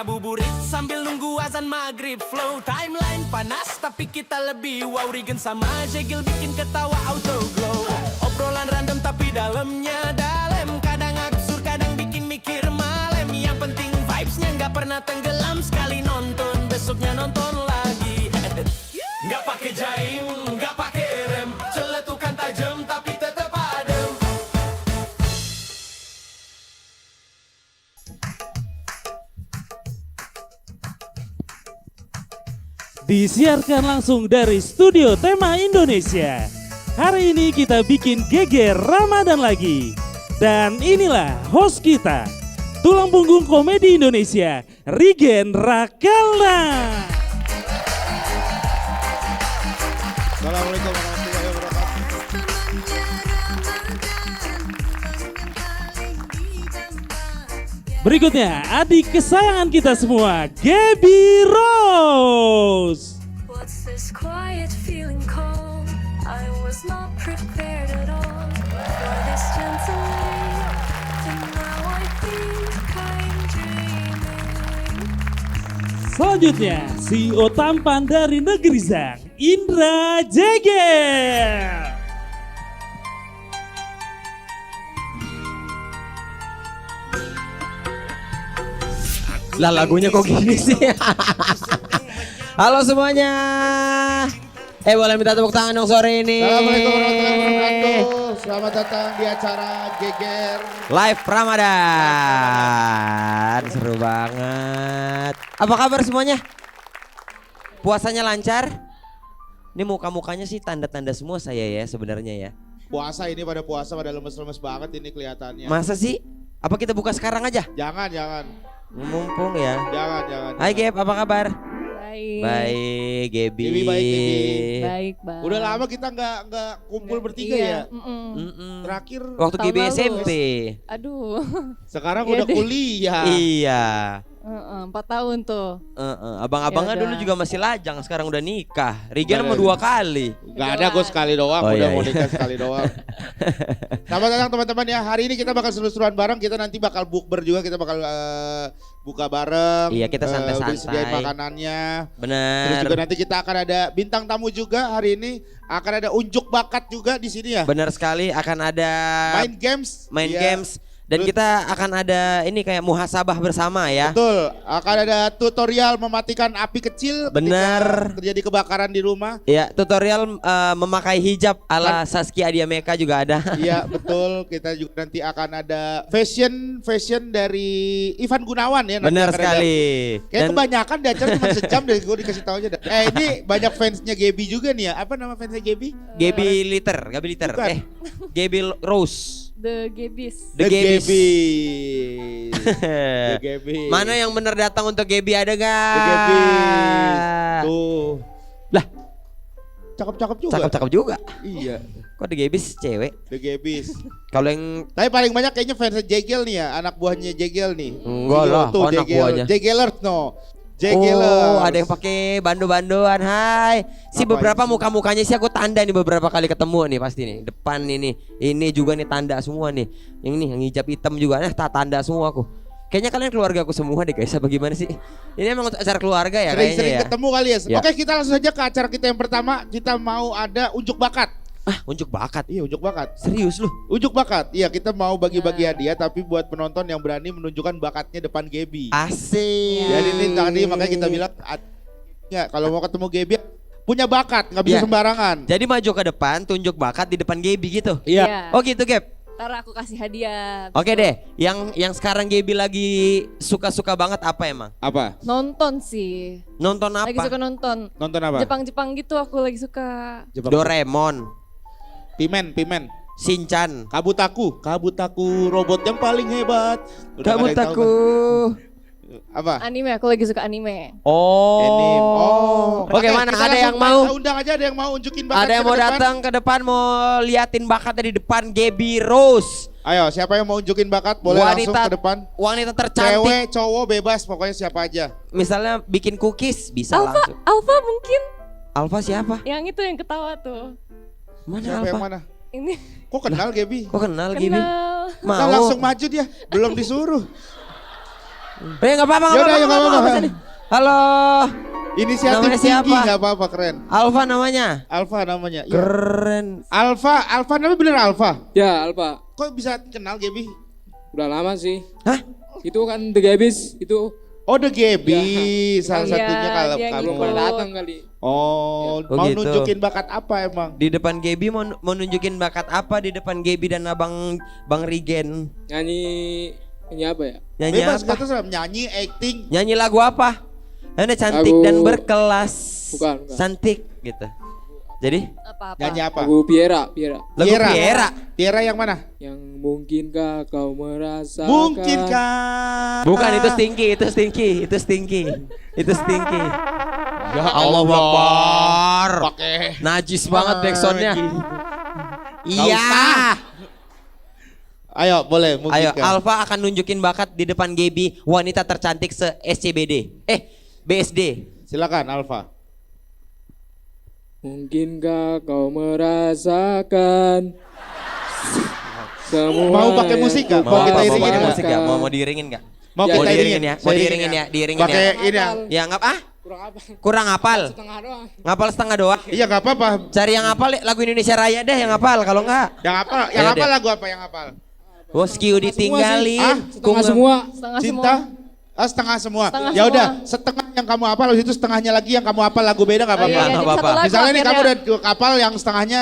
ngabuburit sambil nunggu azan maghrib. Flow timeline panas tapi kita lebih wow. Regen sama Jegil bikin ketawa auto glow. Obrolan random tapi dalamnya dalam. Kadang absurd kadang bikin mikir malam. Yang penting vibes-nya gak pernah tenggelam. Sekali nonton besoknya nonton lagi. Gak pakai jaim, gak pakai rem. Celetukan tajam tapi tetap adem. Disiarkan langsung dari Studio Tema Indonesia. Hari ini kita bikin geger Ramadan lagi. Dan inilah host kita, tulang punggung komedi Indonesia, Rigen Rakalna. Assalamualaikum warahmatullahi wabarakatuh. Berikutnya adik kesayangan kita semua, Gaby Rose. What's this quiet feeling called? I was not prepared at all for this gentle rain. And now I think I'm dreaming. Selanjutnya, CEO tampan dari Negeri Zang, Indra Jegel. Lah lagunya kok gini sih? Halo semuanya. Boleh minta tepuk tangan dong sore ini. Assalamualaikum warahmatullahi wabarakatuh. Selamat datang di acara Geger Live Ramadan. Seru banget. Apa kabar semuanya? Puasanya lancar? Ini muka-mukanya sih tanda-tanda semua saya ya sebenarnya ya. puasa ini pada lemes-lemes banget ini kelihatannya. Masa sih? Apa kita buka sekarang aja? Jangan. Mumpung ya. Jangan. Hai Geb, apa kabar? Baik. Baik, Gebi. Gebi baik, Gebi. Baik, Bang. Udah lama kita nggak kumpul bertiga ya. Terakhir Waktu Tahun GB lalu. SMP. Aduh. sekarang Iya udah deh. kuliah. Iya. 4 tahun tuh. Abang-abangnya Yaudah. dulu juga masih lajang, sekarang udah nikah. Rigen Udah. mau 2 kali. Gak ada, gue sekali doang, Oh, udah iya, mau iya. nikah sekali doang. Selamat datang teman-teman ya, hari ini kita bakal seru-seruan bareng, kita nanti bakal bukber juga, kita bakal buka bareng. Iya, kita santai-santai. Disediain makanannya. Terus Bener. juga nanti kita akan ada bintang tamu juga hari ini, akan ada unjuk bakat juga di sini ya. Bener sekali akan ada Main games. main Iya. games. Dan Terus- kita akan ada ini kayak muhasabah bersama ya. Betul, akan ada tutorial mematikan api kecil Benar. ketika terjadi kebakaran di rumah. Ya, tutorial memakai hijab ala Saskia Adiameka juga ada. Iya betul, kita juga nanti akan ada fashion dari Ivan Gunawan ya. nanti Bener akan ada. sekali. Kayak Dan kebanyakan di acara cuma sejam deh, gue dikasih tahu aja dah. Ini banyak fansnya Gaby juga nih ya. Apa nama fansnya Gaby? Gaby Liter. Bukan. Gaby Rose. The Gebis. The Gabys. The Gaby. Mana yang bener datang untuk Gaby ada gak? The Gaby. Tuh. Lah, Cakep-cakep juga. cakep-cakep juga. Iya, Kok The Gabys cewek? The Gaby. Kalau yang Tapi paling banyak kayaknya fansnya Jegel nih ya, anak buahnya Jegel nih. Enggak Iya, lah, tuh, kok anak buahnya? Jegelers no. Jegelers. Oh, ada yang pakai bando-bandoan. Hai. Si Ngapain beberapa sih? muka-mukanya sih aku tanda nih beberapa kali ketemu nih pasti nih. Depan ini. Ini juga nih tanda semua nih. Yang ini yang hijab hitam juga. Tanda semua aku. Kayaknya kalian keluarga aku semua deh guys. Apa gimana sih? Ini emang untuk acara keluarga ya kayaknya Sering-sering ya. ketemu kali ya. Ya. Oke, kita langsung saja ke acara kita yang pertama. Kita mau ada unjuk bakat. Unjuk bakat. Iya, unjuk bakat. Serius lu? Unjuk bakat. Iya, kita mau bagi-bagi Ya. hadiah tapi buat penonton yang berani menunjukkan bakatnya depan Gaby. Asik. Jadi ini tadi makanya kita bilang ya kalau mau ketemu Gaby punya bakat, nggak bisa Ya. sembarangan. Jadi maju ke depan, tunjuk bakat di depan Gaby gitu. Iya. Oh gitu Gap. Ntar aku kasih hadiah. Oke deh. Yang sekarang Gaby lagi suka-suka banget apa emang? Apa? Nonton sih. Nonton Lagi apa? suka nonton. Nonton apa? Jepang-Jepang gitu aku lagi suka. Jepang. Doraemon, Pimen. Shinchan. Kabutaku robot yang paling hebat. Udah Kamu nggak ada yang tahu, takut. Bang. Apa? Anime, aku lagi suka anime. Oh. Anime. Oh. Oke, mana kita ada langsung yang mau? Undang aja, ada yang mau unjukin bakat. Ada yang mau datang ke depan mau liatin bakat di depan Gaby Rose. Ayo, siapa yang mau unjukin bakat boleh langsung ke depan. Wanita tercantik. Cewek, cowok bebas, pokoknya siapa aja. Misalnya bikin cookies bisa Alfa, langsung. Alfa mungkin. Alfa siapa? Yang itu yang ketawa tuh. Mana Siapa yang Alfa? mana? Ini Kok kenal Gaby? Kok kenal Gaby? kenal. Nah, Mau. langsung maju dia, belum disuruh. Nggak apa-apa, nggak Yaudah, apa-apa. yuk, nggak apa-apa. Sini. Halo. Inisiatif Namanya tinggi siapa? nggak apa-apa, keren. Alfa namanya. Alfa namanya. Iya. Keren. Alfa namanya bener Alfa. Ya, Alfa. Kok bisa kenal Gaby? Udah lama sih. Hah? Itu kan The Gabis itu. Oh, The Gaby, salah Iya, satunya kalau dia kamu. Belum ngikut. pernah datang kali. Oh, Oh, mau gitu. nunjukin bakat apa emang? Di depan Gaby mau nunjukin bakat apa di depan Gaby dan abang Bang Rigen? Nyanyi apa ya? Nyanyi Bebas apa? kata serem, nyanyi, acting. Nyanyi lagu apa? Anda cantik Lagu- dan berkelas. Bukan. Cantik gitu. Jadi Apa-apa. Nyanyi apa? Lagu Piera. lagu Piera. Tiara yang mana? Yang mungkinkah kau merasakan? Mungkinkah? Bukan, itu Stinky. Itu Stinky. Ya Allah Akbar. Pakai. Najis banget backsoundnya. Iya. Ayo, boleh. Ayo, Mungkinkah? Alfa akan nunjukin bakat di depan Gaby, wanita tercantik se-SCBD. BSD. Silakan Alfa. Mungkinkah kau merasakan semua Mau pakai yang musik nggak? ku Mau kita apa, iringin pakai nggak? musik nggak? Mau diiringin nggak? Mau Ya, kita mau iringin diiringin ya? Saya Mau diiringin ya? Diiringin Pakai ya? ini ya. Ya Kurang apa? kurang hafal. Setengah doang. Ngapal setengah doang. Iya nggak apa-apa. Cari yang hafal lagu Indonesia Raya deh yang hafal, kalau enggak Yang apa? Yang Ayo apa deh. lagu apa yang hafal? Boskiu ditinggalin. Ah, Setengah semua. Setengah Cinta? semua. Ah, setengah semua. Setengah Ya udah, semua. setengah yang kamu hafal, habis itu setengahnya lagi yang kamu hafal lagu beda nggak Oh, apa-apa. iya, iya, Nggak jadi apa-apa. satu lagu Misalnya nih kamu akhirnya. udah hafal yang setengahnya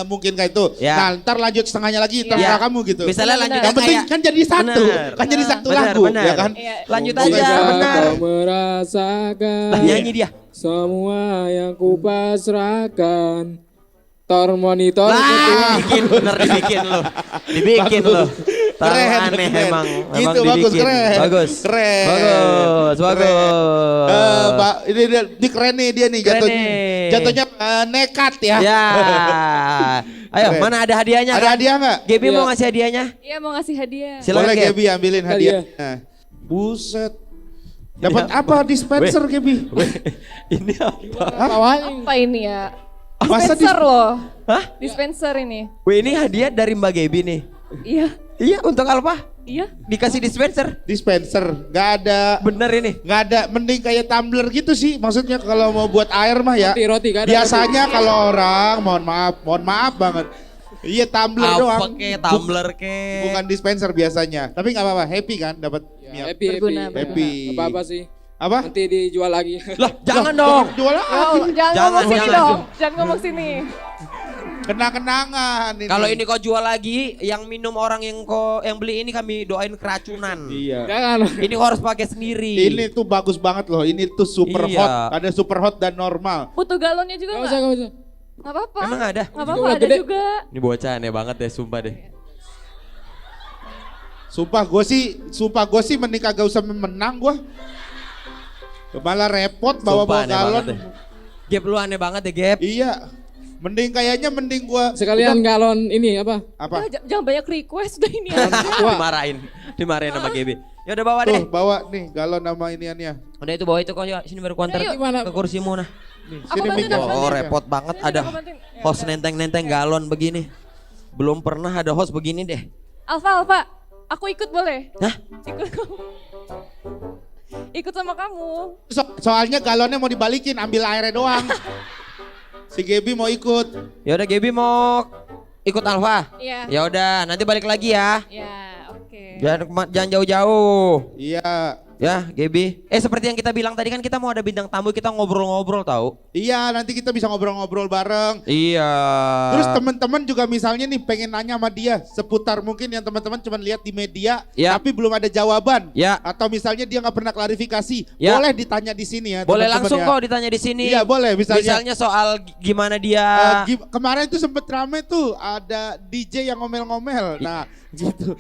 mungkin kayak itu. Ya. Nah, ntar lanjut setengahnya lagi terserah kamu gitu. Misalnya Benar, lanjut benar. Yang penting kayak kan jadi satu, Benar. kan jadi satu Benar, lagu, benar. ya kan? Iya. lanjut Mungkinkah aja. benar. kau merasakan Nyanyi dia. semua yang ku pasrahkan. Tor monitor Lah, ketua. dibikin lo. Dibikin lo. Terlalu Keren, aneh keren. emang. Gitu, Emang bagus, dibikin. keren. Bagus. Keren. Bagus, bagus. Pak, ini keren nih dia nih Keren jatuhnya. nih. Jatuhnya nekat ya. Ya. Ayo, Keren. mana ada hadiahnya? Ada kan? hadiah nggak? Gaby Iya. mau ngasih hadiahnya? Iya mau ngasih hadiah. Silakan, Boleh Gab. Gaby ambilin hadiahnya. Buset. Dapat Ini apa dispenser Gaby? Ini apa? Awalnya. Apa ini ya? Masa Dispenser loh. Hah? Dispenser ini. Wih, ini hadiah dari Mbak Gaby nih. Iya. Iya, untuk Alfa. Iya. Dikasih dispenser. Dispenser, nggak ada, Bener ini. nggak ada. Mending kayak tumbler gitu sih. Maksudnya kalau mau buat air mah ya. Roti, kan ada Biasanya kalau orang, mohon maaf banget. Iya tumbler Apa doang. ke, tumbler ke. Bukan dispenser biasanya. Tapi nggak apa-apa, happy kan dapat. Ya, Miap. happy, Berguna, happy. Happy. Apa-apa sih. Apa? Nanti dijual lagi. Lah, jangan dong. Jual Oh, lagi. jangan Jangan, ngomong sini jangan. dong. Jangan ngomong sini. Kenang-kenangan ini. Kalau ini kau jual lagi, yang minum orang yang beli ini kami doain keracunan. Iya. Jangan. Ini kau harus pakai sendiri. Ini tuh bagus banget loh. Ini tuh super Iya. hot. Ada super hot dan normal. Butuh galonnya juga Gak usah, nggak? gak usah. Nggak apa-apa. Emang ada? Nggak apa-apa, Juga ada gede. juga. Ini bocah aneh banget deh, sumpah deh. Sumpah gue sih mending kagak usah menang gue. Malah repot bawa Sumpah aneh galon. banget deh. Gap lu aneh banget deh, Gap. Iya. Mending gue Sekalian galon ini apa? apa? Jangan banyak request udah ini aja. Dimarahin sama Gaby. Ya udah bawa deh. Tuh bawa nih galon sama iniannya. Udah itu bawa itu kau juga. Sini baru konter Ayo, yuk. Gimana? ke kursimu nah. Nih, Aku sini bantuin, mic-nya. aku Oh, repot banget Sini, ada aku bantuin. Ya, host nenteng-nenteng galon begini. Belum pernah ada host begini deh. Alfa, aku ikut boleh? Hah? Ikut kamu. Ikut sama kamu. Soalnya galonnya mau dibalikin, ambil airnya doang. Si Gaby mau ikut. Ya udah Gaby mau ikut Alfa. Iya. Ya udah, nanti balik lagi ya. Ya, oke. Jangan jauh-jauh. Iya. Ya, Gaby. Seperti yang kita bilang tadi kan kita mau ada bintang tamu, kita ngobrol-ngobrol tahu. Iya, nanti kita bisa ngobrol-ngobrol bareng. Iya. Terus teman-teman juga misalnya nih pengen nanya sama dia seputar mungkin yang teman-teman cuma lihat di media, Ya. tapi belum ada jawaban. Ya. Atau misalnya dia nggak pernah klarifikasi, Ya. boleh ditanya di sini ya. Boleh teman-teman langsung ya. kok ditanya di sini. Iya boleh, misalnya soal gimana dia. Kemarin tuh sempet rame tuh ada DJ yang ngomel-ngomel. Nah gitu.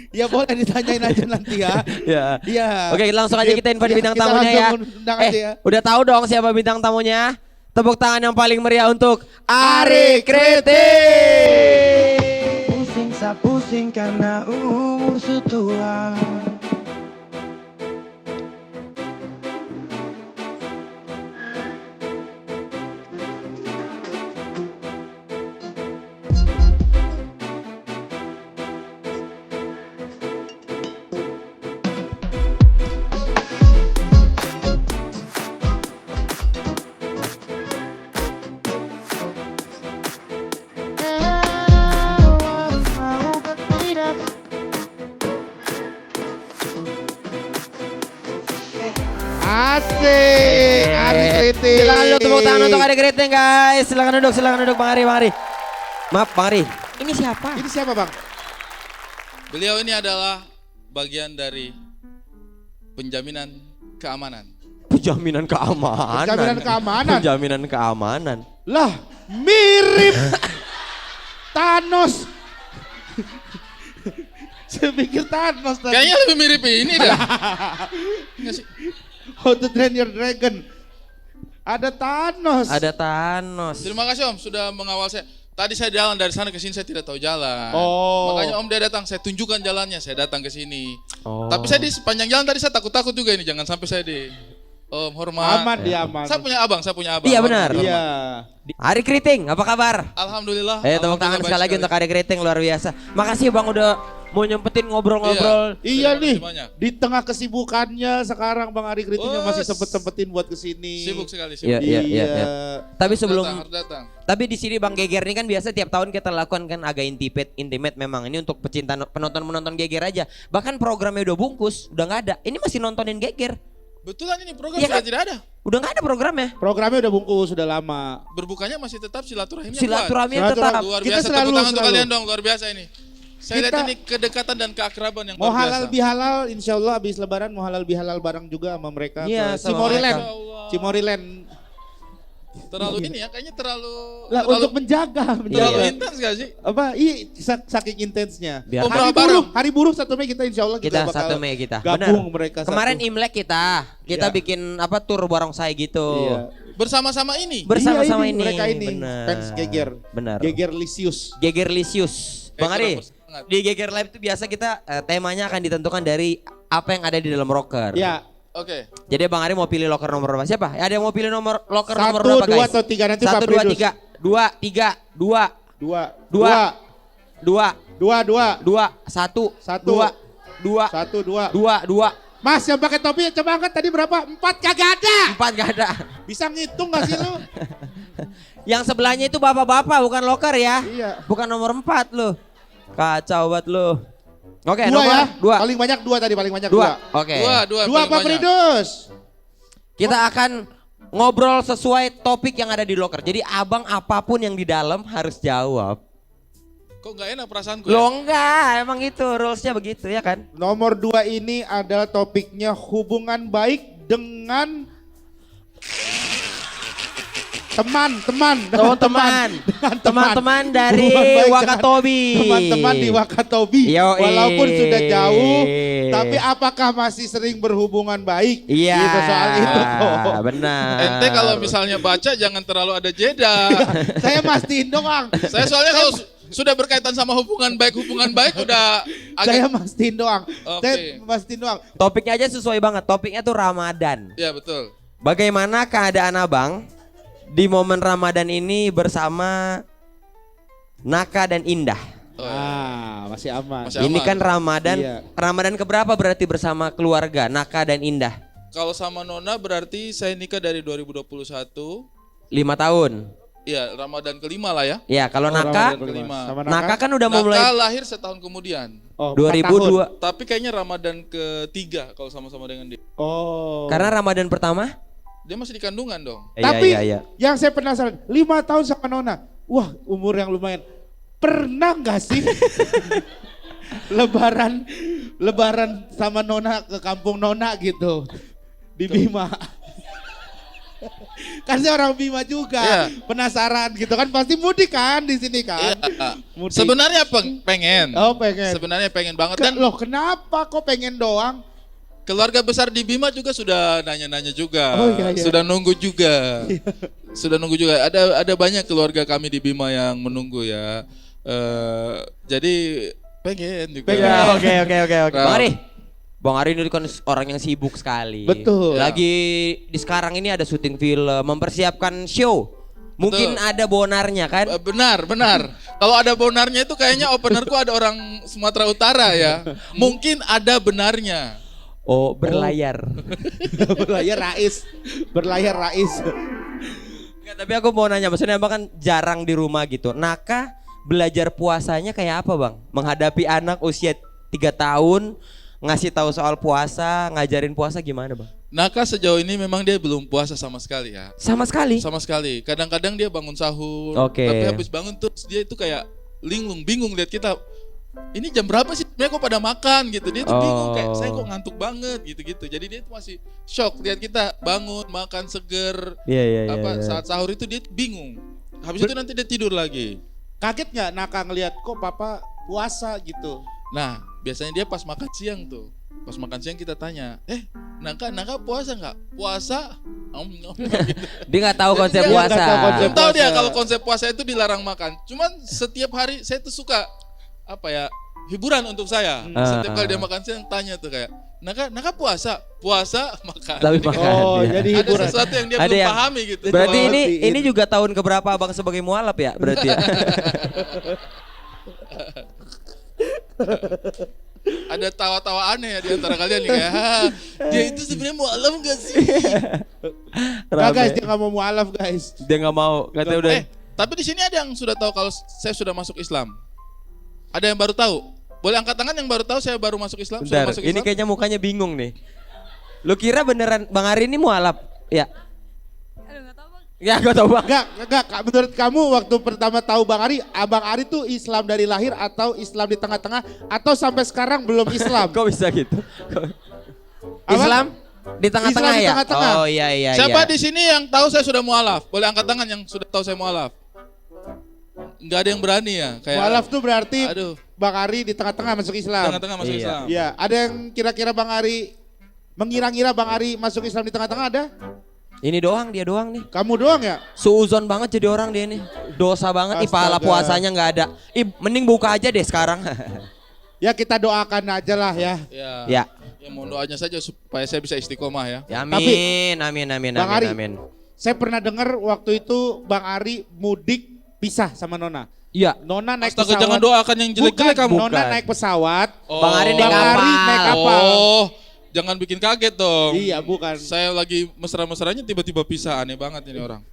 Ya boleh ditanyain aja nanti ya. Ya. Iya. Oke, langsung aja kita invite bintang kita tamunya ya. langsung undang aja ya. Udah tahu dong siapa bintang tamunya? Tepuk tangan yang paling meriah untuk Ari Kritik. Pusing sa pusing karena umur sutua. Ari Kriting. Silakan duduk, tepuk tangan untuk Ari Kriting guys. Silakan duduk Bang Ari, Bang Ari. Maaf Bang Ari, ini siapa? Ini siapa Bang? Beliau ini adalah bagian dari penjaminan keamanan. Penjaminan keamanan. Penjaminan keamanan. Penjaminan keamanan. Lah, mirip Thanos. Saya pikir Thanos tadi. Kayaknya lebih mirip ini dah. Nggak sih? How to Train Your Dragon. Ada Thanos. Ada Thanos. Terima kasih Om sudah mengawal saya. Tadi saya jalan dari sana ke sini saya tidak tahu jalan. Oh. Makanya Om dia datang, saya tunjukkan jalannya, saya datang ke sini. Oh. Tapi saya di sepanjang jalan tadi saya takut-takut juga ini, jangan sampai saya di Om hormat. Aman dia aman. Saya punya abang. Iya, benar. Hormat. Iya. Ari Kriting, apa kabar? Alhamdulillah. Tepuk tangan sekali lagi untuk Ari Kriting, luar biasa. Makasih Bang udah mau nyempetin ngobrol-ngobrol. Iya Terima nih, kasih banyak. di tengah kesibukannya sekarang Bang Ari Kritingnya masih Bos. sempet-sempetin buat kesini. Sibuk sekali, Iya, sibuk. iya. Tapi sebelum Harus datang. Tapi di sini Bang Geger ini kan biasa tiap tahun kita lakukan kan agak intimate memang. Ini untuk pecinta penonton Geger aja. Bahkan programnya udah bungkus, udah nggak ada. Ini masih nontonin Geger. Betulan ini program Iya sudah kan? tidak ada. Udah nggak ada programnya. Programnya udah bungkus, sudah lama. Berbukanya masih tetap silaturahimnya kuat. Silaturahmi Silaturahmi. tetap. Luar Kita biasa, selalu- tepuk tangan untuk selalu. kalian dong, luar biasa ini. Saya lihat Kita- ini kedekatan dan keakraban yang Mau luar biasa. halal bihalal, insya Allah abis lebaran mau halal bihalal bareng juga sama mereka Iya, ke sama Cimoriland. mereka. Allah. Cimoriland. Terlalu ini ya, kayaknya terlalu Lah terlalu, untuk menjaga. terlalu intens gak sih? Apa? Iya, saking intensnya. Biar- hari Umrah buruh, bareng. hari buruh 1 Mei kita insya Allah Kita bakal 1 Mei kita. gabung Benar. mereka. Kemarin satu. Imlek kita Iya. bikin apa tur barongsai gitu. Iya. Bersama-sama ini. Bersama-sama Iya, ini. mereka ini Benar. fans Geger. Benar. Geger Lisius. Gegerlisius. Bang kurang Ari, bersemangat. di Geger Live itu biasa kita temanya akan ditentukan dari apa yang ada di dalam rocker. Ya, Oke. Jadi Bang Ari mau pilih locker nomor berapa? Siapa? Ada yang mau pilih nomor locker 1, nomor berapa 2 guys? atau 3 nanti 1, Pak 2, Fridus. 3. 2, 3, 2, 2, 2, 2, 2, 2, 2, 1, Satu. 2, 2, 1, 2. 2, 2, Mas yang pakai topi coba angkat tadi berapa? 4 kagak ada. 4 gak ada. Bisa ngitung gak sih lu? Yang sebelahnya itu bapak-bapak bukan locker ya. Iya. Bukan nomor 4 loh. Kacau banget loh. Oke, 2 nomor ya. 2. Paling banyak 2 tadi, paling banyak 2. 2. Oke. Dua 2 paling Pak banyak. Fridus. Kita akan ngobrol sesuai topik yang ada di locker. Jadi abang apapun yang di dalam harus jawab. Kok gak enak perasaanku Lo ya? enggak, emang itu rulesnya begitu ya kan? Nomor 2 ini adalah topiknya hubungan baik dengan teman-teman. Oh teman-teman dari Hubungan baik dengan Wakatobi. Teman-teman di Wakatobi. Yoi. Walaupun sudah jauh, tapi apakah masih sering berhubungan baik? Iya, Gitu, soal itu kok. benar. Ente kalau misalnya baca jangan terlalu ada jeda. Saya mastiin doang. Saya soalnya kalau sudah berkaitan sama hubungan baik udah Saya agak. mastiin doang. Oke. Saya mastiin doang. Topiknya aja sesuai banget. Topiknya tuh Ramadan. Ya betul. Bagaimana keadaan abang di momen Ramadan ini bersama Naka dan Indah? Oh, ya. Masih aman. Masih Ini aman. kan Ramadan. Iya. Ramadan keberapa berarti bersama keluarga Naka dan Indah? Kalau sama Nona berarti saya nikah dari 2021. 5 tahun. Iya, Ramadan kelima lah ya. Ya, kalau Naka, Ramadan kelima. Sama Naka kan udah mau Naka mulai lahir setahun kemudian. Oh, 4 tahun. 2002. Tapi kayaknya Ramadan ketiga kalau sama-sama dengan dia. Oh. Karena Ramadan pertama? Dia masih di kandungan dong. Tapi Iya. yang saya penasaran, 5 tahun sama Nona. Wah, umur yang lumayan. Pernah nggak sih lebaran sama Nona ke kampung Nona gitu di Bima? Kan saya orang Bima juga, Iya. penasaran gitu kan, pasti mudik kan di sini kan? Iya. Mudik. Sebenarnya pengen. Oh pengen. Sebenarnya pengen banget dan Loh kenapa kok pengen doang? keluarga besar di Bima juga sudah nanya-nanya juga. Oh, iya. Sudah nunggu juga. Sudah nunggu juga. Ada banyak keluarga kami di Bima yang menunggu ya. Jadi pengen juga. Pengen. Oke. Rap. Bang Ari ini kan orang yang sibuk sekali. Betul. Lagi di sekarang ini ada syuting film, mempersiapkan show. Mungkin Betul. ada bonarnya kan? Benar. Kalau ada bonarnya itu kayaknya openerku ada orang Sumatera Utara ya. Mungkin ada benarnya. Oh, berlayar. Berlayar Rais. Nggak, tapi aku mau nanya, maksudnya abang kan jarang di rumah gitu. Naka belajar puasanya kayak apa bang? Menghadapi anak usia 3 tahun, ngasih tahu soal puasa, ngajarin puasa gimana bang? Naka sejauh ini memang dia belum puasa sama sekali ya. Sama sekali. Sama sekali. Kadang-kadang dia bangun sahur, Oke. tapi habis bangun terus dia itu kayak linglung, bingung lihat kita. Ini jam berapa sih? Mereka kok pada makan gitu. Dia tuh bingung kayak saya kok ngantuk banget gitu-gitu. Jadi dia tuh masih shock lihat kita bangun, makan seger. Iya. Saat sahur itu dia bingung. Habis itu nanti dia tidur lagi. Kaget nggak Naka ngelihat kok papa puasa gitu? Nah, biasanya dia pas makan siang tuh. Pas makan siang kita tanya, Naka puasa nggak? Puasa? Gitu. Dia nggak tahu konsep Dia nggak puasa. tahu konsep Belum tahu dia puasa. kalau konsep puasa itu dilarang makan. Cuman setiap hari saya tuh suka hiburan untuk saya. Setiap kali dia makan siang tanya tuh kayak, Naka puasa? Puasa makan. Tapi Jadi makan. Oh, Iya. jadi ada hiburan. sesuatu yang dia Ada belum yang- pahami gitu. Berarti Oh, ini ngertiin. juga tahun keberapa Abang sebagai mualaf ya? Berarti ya. Ada tawa-tawa aneh ya di antara kalian nih kayak, dia itu sebenarnya mualaf gak sih? Nggak guys, Rame. dia nggak mau mualaf guys. Dia nggak mau, katanya udah. Tapi di sini ada yang sudah tahu kalau saya sudah masuk Islam. Ada yang baru tahu? Boleh angkat tangan yang baru tahu saya baru masuk Islam? Sudah Bentar, masuk ini Islam? kayaknya mukanya bingung nih. Lu kira beneran Bang Ari ini mualaf? Ya. Aduh nggak tahu bang. Ya, gua tahu Bang. Enggak, menurut kamu waktu pertama tahu Bang Ari, Abang Ari tuh Islam dari lahir atau Islam di tengah-tengah atau sampai sekarang belum Islam? Kok bisa gitu? Apa? Islam di tengah-tengah Islam di ya? tengah-tengah. Oh iya. Siapa di sini yang tahu saya sudah mualaf? Boleh angkat tangan yang sudah tahu saya mualaf. Enggak ada yang berani ya? Kayak Mualaf tuh berarti aduh, Bang Ari di tengah-tengah masuk Islam. tengah-tengah masuk Iya. Islam. Iya, ada yang kira-kira Bang Ari mengira-ngira Bang Ari masuk Islam di tengah-tengah ada? Ini doang, dia doang nih. Kamu doang ya? Suuzon banget jadi orang dia nih. Dosa banget, ih pahala Astaga. puasanya nggak ada. Ih mending buka aja deh sekarang. Ya kita doakan aja lah ya. Ya. Ya. Ya mohon doanya saja supaya saya bisa istiqomah ya. Ya Tapi, amin. Bang Ari, Amin. saya pernah dengar waktu itu Bang Ari mudik pisah sama Nona. Iya. Nona naik Astaga, pesawat. jangan doakan yang jelek-jelek kamu. Nona naik pesawat. Bang Ari naik Bang Ari naik kapal. kapal. Oh, jangan bikin kaget dong. Iya, bukan. Saya lagi mesra-mesranya tiba-tiba pisah, aneh banget ini orang.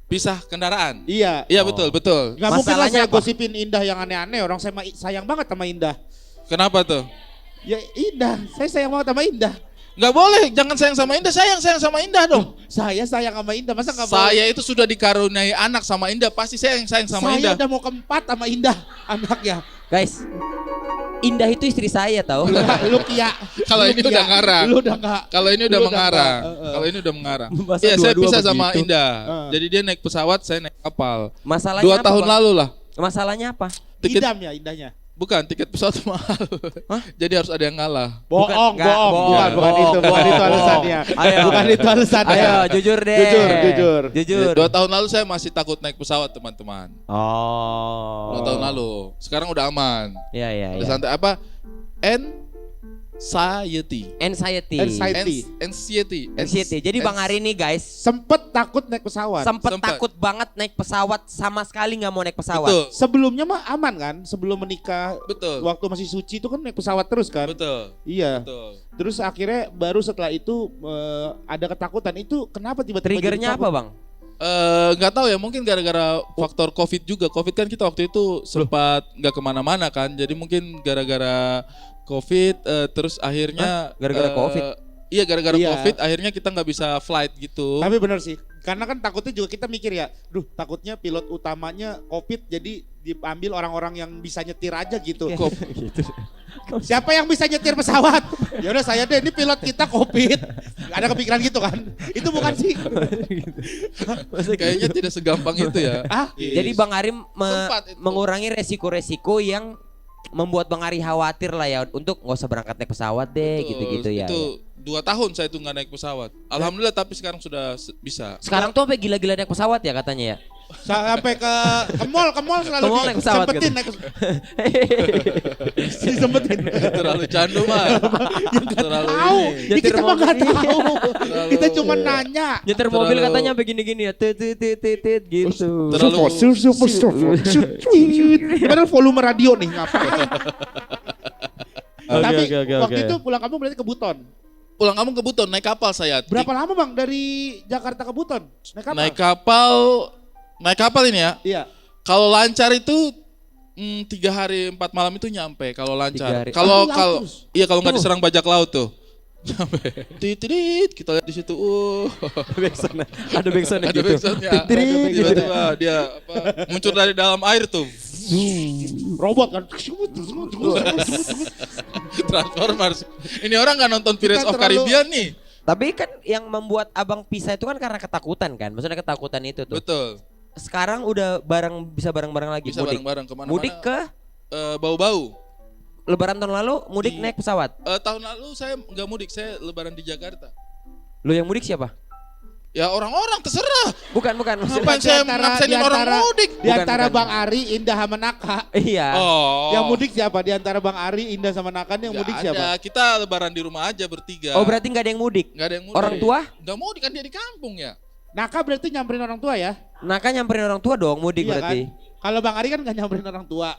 Pisah kendaraan. Iya. Iya betul. Gak mungkin lah Masalahnya saya apa? gosipin Indah yang aneh-aneh. Orang saya sayang banget sama Indah. Kenapa tuh? Ya Indah, saya sayang banget sama Indah. Nggak boleh, jangan sayang sama Indah, sayang sama Indah dong. Saya sayang sama Indah, masa gak boleh? Saya itu sudah dikaruniai anak sama Indah, pasti saya yang sayang sama Saya Indah. udah mau keempat sama Indah, anaknya. Guys, Indah itu istri saya tahu. Lu Kia. Kalau Lu ini Kia. udah ngarang. Lu udah nggak. Kalau ini udah Lu mengarang. nggak. Kalau ini udah mengarang. Masa Iya, saya dua-dua pisah sama begitu? Indah. Jadi dia naik pesawat, saya naik kapal. Masalahnya 2 apa, tahun Bang? lalu lah. Masalahnya apa? Tiket Idam ya Indahnya. bukan tiket pesawat mahal. Jadi harus ada yang ngalah. Bohong, Nggak, bukan itu, bukan itu alasannya. Ayo. Bukan itu alasannya. Ayo jujur deh. Jujur. Jujur. 2 tahun lalu saya masih takut naik pesawat, teman-teman. Oh. 2 tahun lalu. Sekarang udah aman. Iya. Udah santai apa? Anxiety. Anxiety. Anxiety. Jadi Bang Ari nih guys, Sempet takut naik pesawat. sempet Sempet. takut banget naik pesawat, sama sekali nggak mau naik pesawat. Betul. Sebelumnya mah aman kan? Sebelum menikah, Betul. waktu masih suci itu kan naik pesawat terus kan? Betul. Iya. Betul. Terus akhirnya baru setelah itu ada ketakutan. Itu kenapa tiba-tiba jadi Triggernya takut? apa Bang? Nggak tahu ya, mungkin gara-gara faktor COVID juga. COVID kan kita waktu itu sempat nggak kemana-mana kan. Jadi mungkin gara-gara COVID, terus akhirnya Gara-gara COVID? Iya, gara-gara Iya. COVID akhirnya kita nggak bisa flight gitu. Tapi benar sih, karena kan takutnya juga kita mikir ya, duh takutnya pilot utamanya COVID jadi diambil orang-orang yang bisa nyetir aja gitu. Siapa yang bisa nyetir pesawat? Ya udah saya deh, ini pilot kita COVID. Ada kepikiran gitu kan? Itu bukan sih. Kayaknya tidak segampang itu ya. Jadi Bang Ari Sempat itu. mengurangi resiko-resiko yang membuat Bang Ari khawatir lah ya untuk nggak usah berangkat naik pesawat deh Betul. gitu-gitu ya. Itu 2 tahun saya tuh nggak naik pesawat. Alhamdulillah, tapi sekarang sudah bisa. Sekarang tuh sampai gila-gila naik pesawat ya katanya ya. Sampai ke mall selalu Ke mall naik pesawat disempetin, gitu. disempetin. Terlalu candu mah. Terlalu Tahu, ini. ini kita mah nggak mobil. tahu. Kita cuma nanya. Nyetir mobil Terlalu- katanya begini-gini ya, tit gitu. Terlalu Padahal volume radio nih ngapain? Tapi oke. waktu itu pulang kamu berarti ke Buton. pulang kamu ke Buton naik kapal saya. Berapa lama bang dari Jakarta ke Buton? Naik kapal? Naik kapal ini ya. Iya. Kalau lancar itu 3 hari 4 malam itu nyampe kalau 3 lancar. hari. Kalau laut kalau terus? iya kalau nggak diserang bajak laut tuh. Titrit, kita lihat di situ. Ada backsound Ada backsoundnya. Tiba-tiba dia muncul dari dalam air tuh. Robot kan. Transformers. Ini orang nggak nonton Pirates Kita of terlalu- Caribbean nih. Tapi kan yang membuat abang pisah itu kan karena ketakutan kan. Maksudnya ketakutan itu tuh. Betul. Sekarang udah bisa bareng-bareng lagi Bisa mudik. bareng-bareng kemana-mana. Mudik ke Bau-bau. Lebaran tahun lalu mudik naik pesawat. Tahun lalu saya nggak mudik, saya lebaran di Jakarta. Lu yang mudik siapa? Ya orang-orang terserah. Bukan Ngapain saya ngabsenin orang mudik? Di antara Bukan. Bang Ari, Indah sama Naka. Iya. Oh. Yang mudik siapa? Di antara Bang Ari, Indah sama Naka yang Nggak mudik ada. siapa? Kita lebaran di rumah aja bertiga. Oh berarti nggak ada yang mudik. Nggak ada yang mudik. Orang tua? Nggak mudik kan dia di kampung ya. Naka berarti nyamperin orang tua ya? Naka nyamperin orang tua dong mudik Iya berarti. kan? Kalau Bang Ari kan nggak nyamperin orang tua,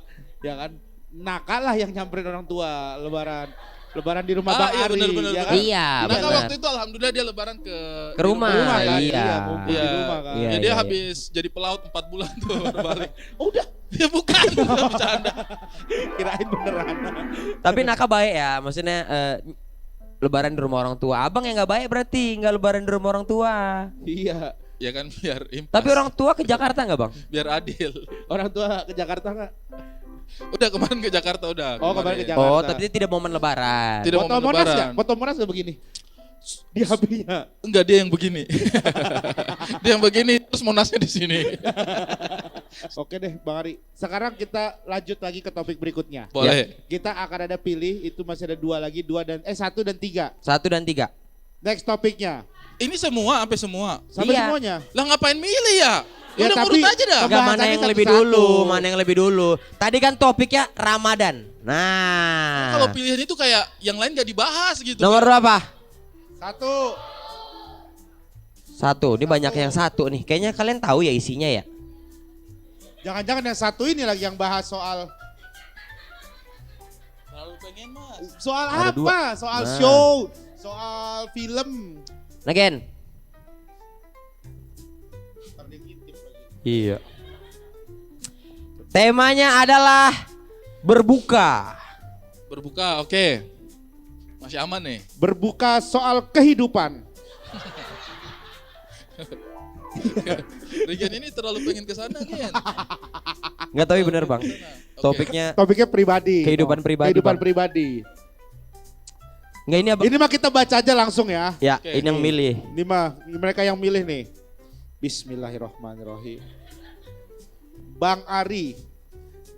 ya kan? Naka lah yang nyamperin orang tua lebaran. Lebaran di rumah Bang iya, Ari, bener, ya bener. kan? Iya Naka benar. waktu itu alhamdulillah dia lebaran ke rumah. Di rumah kan? Iya. Ngumpul Iya. di rumah kan. Iya. Ya, dia habis jadi pelaut 4 bulan tuh baru balik. Udah, Ya bukan, bercanda. kirain beneran. Tapi Naka baik ya, maksudnya lebaran di rumah orang tua. Abang yang nggak baik berarti nggak lebaran di rumah orang tua. Iya. Ya kan biar impas. Tapi orang tua ke Jakarta nggak bang? biar adil. Orang tua ke Jakarta nggak? Udah kemarin ke Jakarta udah. Oh, kemarin ke Jakarta. Oh tapi dia tidak momen lebaran. Tidak Foto momen Monas lebaran. nggak? Foto Monas nggak begini? Di HP-nya. Enggak, dia yang begini. Dia yang begini terus Monasnya di sini. Oke deh Bang Ari. Sekarang kita lanjut lagi ke topik berikutnya. Boleh. Kita akan ada pilih, itu masih ada 2 lagi, 1 dan 3. 1 dan 3. Next topiknya. Ini semua sampai semua. Sampai Iya. semuanya. Lah ngapain milih ya? Ya, Udah tapi- ngurut aja dah. Enggak, Enggak mana Pembahasannya yang lebih satu-satu. dulu, mana yang lebih dulu. Tadi kan topiknya Ramadan. Nah. Kalau pilihan itu kayak yang lain gak dibahas gitu. Nomor berapa? 1. 1. Ini banyak yang 1 nih. Kayaknya kalian tahu ya isinya ya. Jangan-jangan yang 1 ini lagi yang bahas soal Terlalu pengen mas. soal Ada apa? 2. Soal Nah. show, soal film. Again. Iya. Temanya adalah berbuka. Berbuka, oke. Masih aman nih. Berbuka soal kehidupan. Regen ini terlalu pengen ke sana Gen. Enggak tahu bener bang. Oke. Topiknya Topiknya pribadi. Kehidupan pribadi, Kehidupan Bang. pribadi. enggak ini apa? Ini mah kita baca aja langsung ya. Ya, Oke. ini yang milih. Ini mah mereka yang milih nih. Bismillahirrahmanirrahim. Bang Ari,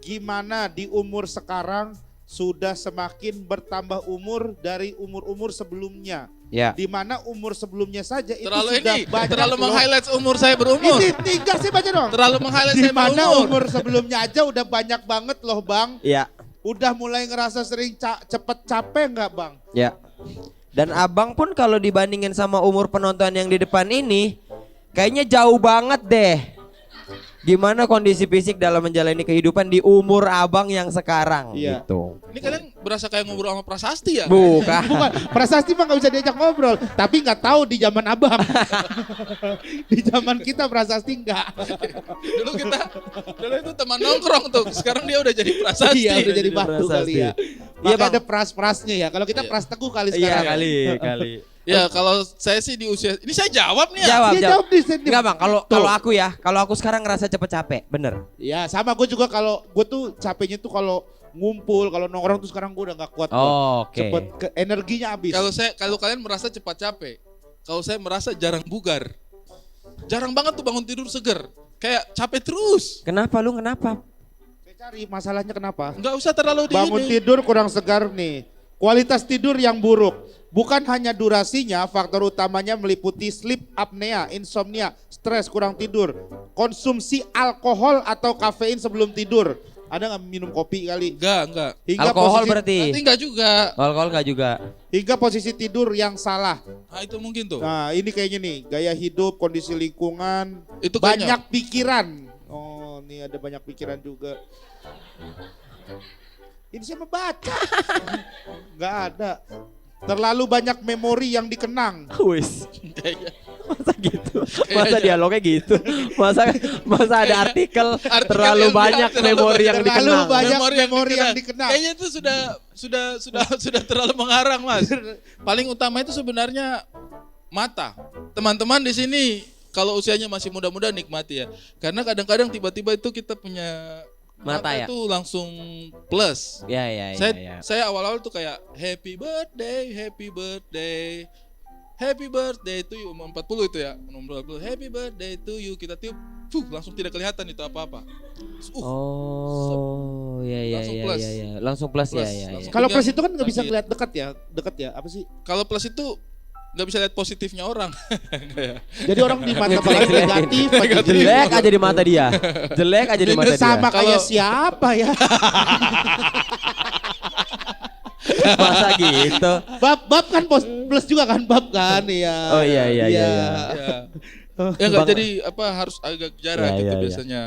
gimana di umur sekarang sudah semakin bertambah umur dari umur-umur sebelumnya? Ya. Di mana umur sebelumnya saja itu Terlalu sudah ini, banyak terlalu loh. meng-highlight umur saya berumur. Ini tiga sih baca dong. Terlalu meng-highlight Di saya mana berumur. umur sebelumnya aja udah banyak banget loh Bang. Ya. Udah mulai ngerasa sering cepet capek nggak Bang? Ya. Dan abang pun kalau dibandingin sama umur penonton yang di depan ini, kayaknya jauh banget deh. Gimana kondisi fisik dalam menjalani kehidupan di umur abang yang sekarang Iya. gitu. Ini kalian berasa kayak ngobrol sama Prasasti ya? Bukan. Bukan, Prasasti mah gak bisa diajak ngobrol. Tapi nggak tahu di zaman abang. Di zaman kita Prasasti nggak. Dulu itu teman nongkrong tuh. Sekarang dia udah jadi Prasasti. Iya udah jadi jadi batu Prasasti. kali ya. Iya, Makanya Bang. ada pras-prasnya ya. Kalau kita Iya. pras teguh kali Iya sekarang. kali. Ya kalau saya sih di usia ini saya jawab nih ya. Jawab, Dia jawab. jawab di sini. Enggak bang, Tuh. kalau aku sekarang ngerasa cepet capek, bener. Ya sama gue juga kalau gue tuh capeknya tuh kalau ngumpul, kalau nongkrong tuh sekarang gue udah gak kuat. Bang. Oh, oke. Cepet energinya habis. Kalau kalian merasa cepat capek, kalau saya merasa jarang bugar. Jarang banget tuh bangun tidur seger. Kayak capek terus. Kenapa lu kenapa? Saya cari masalahnya kenapa? Nggak usah terlalu di Bangun ini. tidur kurang segar nih. Kualitas tidur yang buruk. Bukan hanya durasinya, faktor utamanya meliputi sleep apnea, insomnia, stres, kurang tidur, konsumsi alkohol atau kafein sebelum tidur. Ada nggak minum kopi kali? Enggak. Alkohol berarti. Nanti enggak juga. Alkohol enggak juga. Hingga posisi tidur yang salah. Nah itu mungkin tuh. Nah ini kayaknya nih, gaya hidup, kondisi lingkungan, Itu kayaknya. banyak pikiran. Oh ini ada banyak pikiran juga. Ini saya membaca. Nggak ada. Terlalu banyak memori yang dikenang. Wis. Kayaknya. Masa gitu? Masa dialognya gitu? Masa ada artikel terlalu yang banyak terlalu memori yang terlalu dikenang? banyak memori yang dikenang. Kayaknya itu sudah terlalu mengarang, Mas. Paling utama itu sebenarnya mata. Teman-teman di sini kalau usianya masih muda-muda nikmati ya. Karena kadang-kadang tiba-tiba itu kita punya Mata ya? itu langsung plus. Ya. Saya awal-awal tuh kayak happy birthday to you, umur 40 itu ya, umur 40, happy birthday to you, kita tiup, langsung tidak kelihatan itu apa-apa. Oh, ya. Langsung plus. Langsung plus ya. Langsung. Kalau plus itu kan nggak bisa Lagi. ngeliat dekat ya, apa sih? Kalau plus itu nggak bisa lihat positifnya orang. Jadi orang di mata paling negatif, Jelek aja di mata dia. Jelek aja di mata dia. sama kayak Kalau- siapa ya? Masa gitu. Bab kan plus juga kan bab kan ya. Oh, iya. Ya nggak Bang- jadi apa harus agak jarak Ya, gitu ya. biasanya.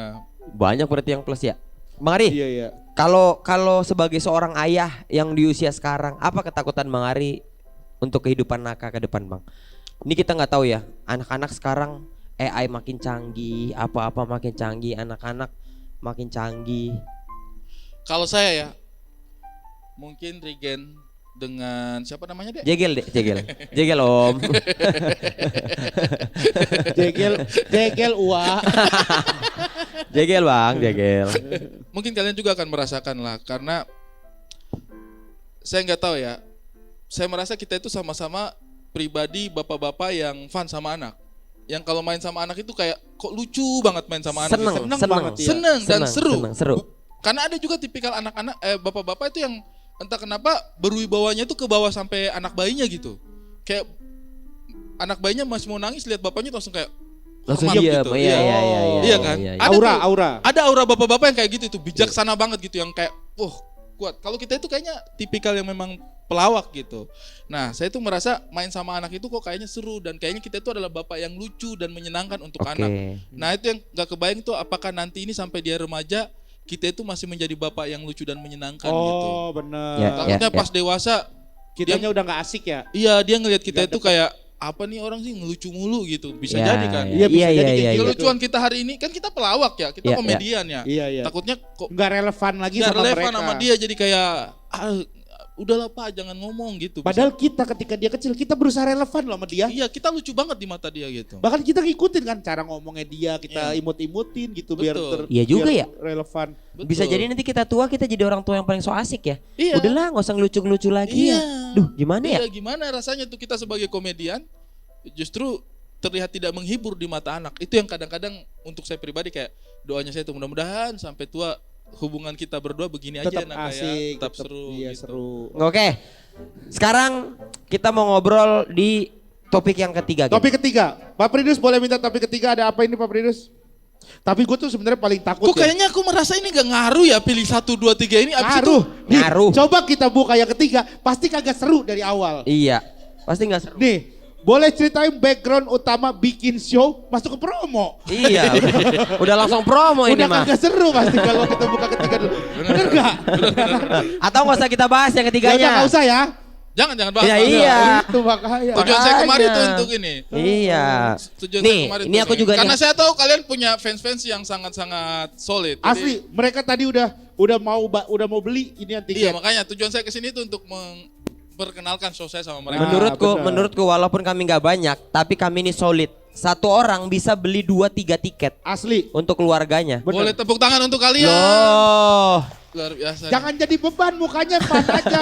Banyak berarti yang plus ya. Bang Ari, Iya. kalau sebagai seorang ayah yang di usia sekarang, apa ketakutan Bang Ari untuk kehidupan Naka ke depan, Bang? Ini kita nggak tahu ya, anak-anak sekarang AI makin canggih, apa-apa makin canggih, anak-anak makin canggih. Kalau saya ya, mungkin Regen dengan siapa namanya deh? Jegel Om. Jegel uak. Jegel Bang, jegel. Mungkin kalian juga akan merasakan lah, karena saya nggak tahu ya. Saya merasa kita itu sama-sama pribadi bapak-bapak yang fun sama anak. Yang kalau main sama anak itu kayak kok lucu banget main sama anak. Seneng, gitu. banget ya. Seneng dan seru. Seru. Karena ada juga tipikal anak-anak bapak-bapak itu yang entah kenapa berwibawanya itu ke bawah sampai anak bayinya gitu. Kayak anak bayinya masih mau nangis lihat bapaknya tuh langsung kayak Langsung hormat diam. gitu. Iya. Iya kan? Ada Aura. Ada aura bapak-bapak yang kayak gitu tuh, bijaksana banget gitu, yang kayak kuat. Kalau kita itu kayaknya tipikal yang memang pelawak gitu. Nah, saya tuh merasa main sama anak itu kok kayaknya seru, dan kayaknya kita itu adalah bapak yang lucu dan menyenangkan untuk anak. Nah, itu yang gak kebayang tuh, apakah nanti ini sampai dia remaja kita itu masih menjadi bapak yang lucu dan menyenangkan gitu. Oh benar. Ya. Takutnya pas dewasa Kitanya udah nggak asik ya. iya dia ngelihat kita Nggak itu kayak apa nih orang sih ngelucu mulu gitu. Bisa jadi kan. Iya, bisa jadi kayak gitu. Kelucuan kita hari ini kan kita pelawak ya, kita Iya, komedian ya. Iya. Takutnya kok Nggak relevan lagi nggak sama relevan mereka. sama dia, jadi kayak udahlah Pak jangan ngomong gitu. Padahal kita ketika dia kecil kita berusaha relevan loh sama dia. Iya kita lucu banget di mata dia gitu. Bahkan kita ngikutin kan cara ngomongnya dia, kita imut-imutin gitu biar Betul. Iya juga biar ya. relevan. Betul. Bisa jadi nanti kita tua kita jadi orang tua yang paling so asik ya. Iya. Udahlah nggak usah ngelucu-ngelucu lagi Iya. ya. Duh gimana ya? Iya, gimana rasanya tuh kita sebagai komedian justru terlihat tidak menghibur di mata anak. Itu yang kadang-kadang untuk saya pribadi kayak doanya saya tuh mudah-mudahan sampai tua hubungan kita berdua begini aja Tetap Naka, asik, ya, tetap seru Iya gitu. seru. Oke. Sekarang kita mau ngobrol di topik yang ketiga. Gen. Topik ketiga, Pak Pridus boleh minta topik ketiga, ada apa ini Pak Pridus? Tapi gue tuh sebenarnya paling takut Kok kayaknya aku merasa ini gak ngaruh ya pilih 1, 2, 3 ini abis ngaruh. Nih, Ngaruh. coba kita buka yang ketiga, pasti kagak seru dari awal. Iya. Pasti nggak seru. Nih, boleh ceritain background utama bikin show masuk ke promo. Iya. Udah langsung promo ini Udah mah. kagak seru pasti kalau kita buka ketiga dulu. Bener gak? Atau nggak usah kita bahas yang Ya udah ketiganya. gak usah ya. Jangan bahas. Ya, bahas. iya. Itu makanya. Tujuan saya kemarin itu Makanya. untuk ini. Iya. Tujuan Nih, saya kemarin ini itu aku juga karena nih. saya tahu kalian punya fans-fans yang sangat-sangat solid. Jadi- Asli, mereka tadi udah mau beli ini yang Iya tiket. makanya tujuan saya kesini itu untuk memperkenalkan show saya sama mereka. benar. Menurutku walaupun kami nggak banyak, tapi kami ini solid. Satu orang bisa beli 2-3 tiket Asli. untuk keluarganya. Bener. Boleh tepuk tangan untuk kalian. Loh. Luar biasa. Jangan jadi beban, mukanya pas aja.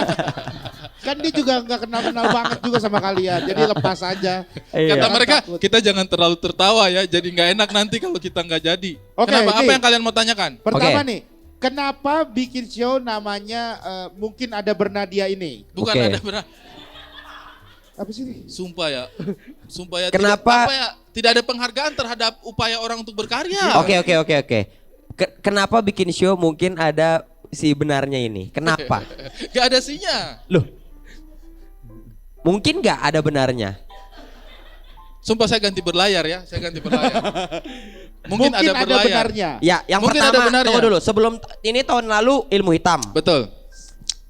Kan dia juga nggak kenal-kenal banget juga sama kalian, jadi lepas aja. Iya. Kata mereka Takut. kita jangan terlalu tertawa ya, jadi nggak enak nanti kalau kita nggak jadi. Oke, Kenapa? Apa nih. yang kalian mau tanyakan? Pertama Oke. nih, kenapa bikin show namanya mungkin ada Bernadia ini? Bukan Oke. ada benar. Apa sih ini? Sumpah ya. Kenapa? Tidak ada penghargaan terhadap upaya orang untuk berkarya. Oke. Kenapa bikin show mungkin ada si benarnya ini? Kenapa? Gak ada sinya. Loh. Mungkin nggak ada benarnya. Sumpah saya ganti berlayar ya, saya ganti berlayar. Mungkin ada ada berlayar. benarnya. Ya, yang Mungkin ada pertama benarnya. tunggu dulu. Sebelum ini tahun lalu ilmu hitam. Betul.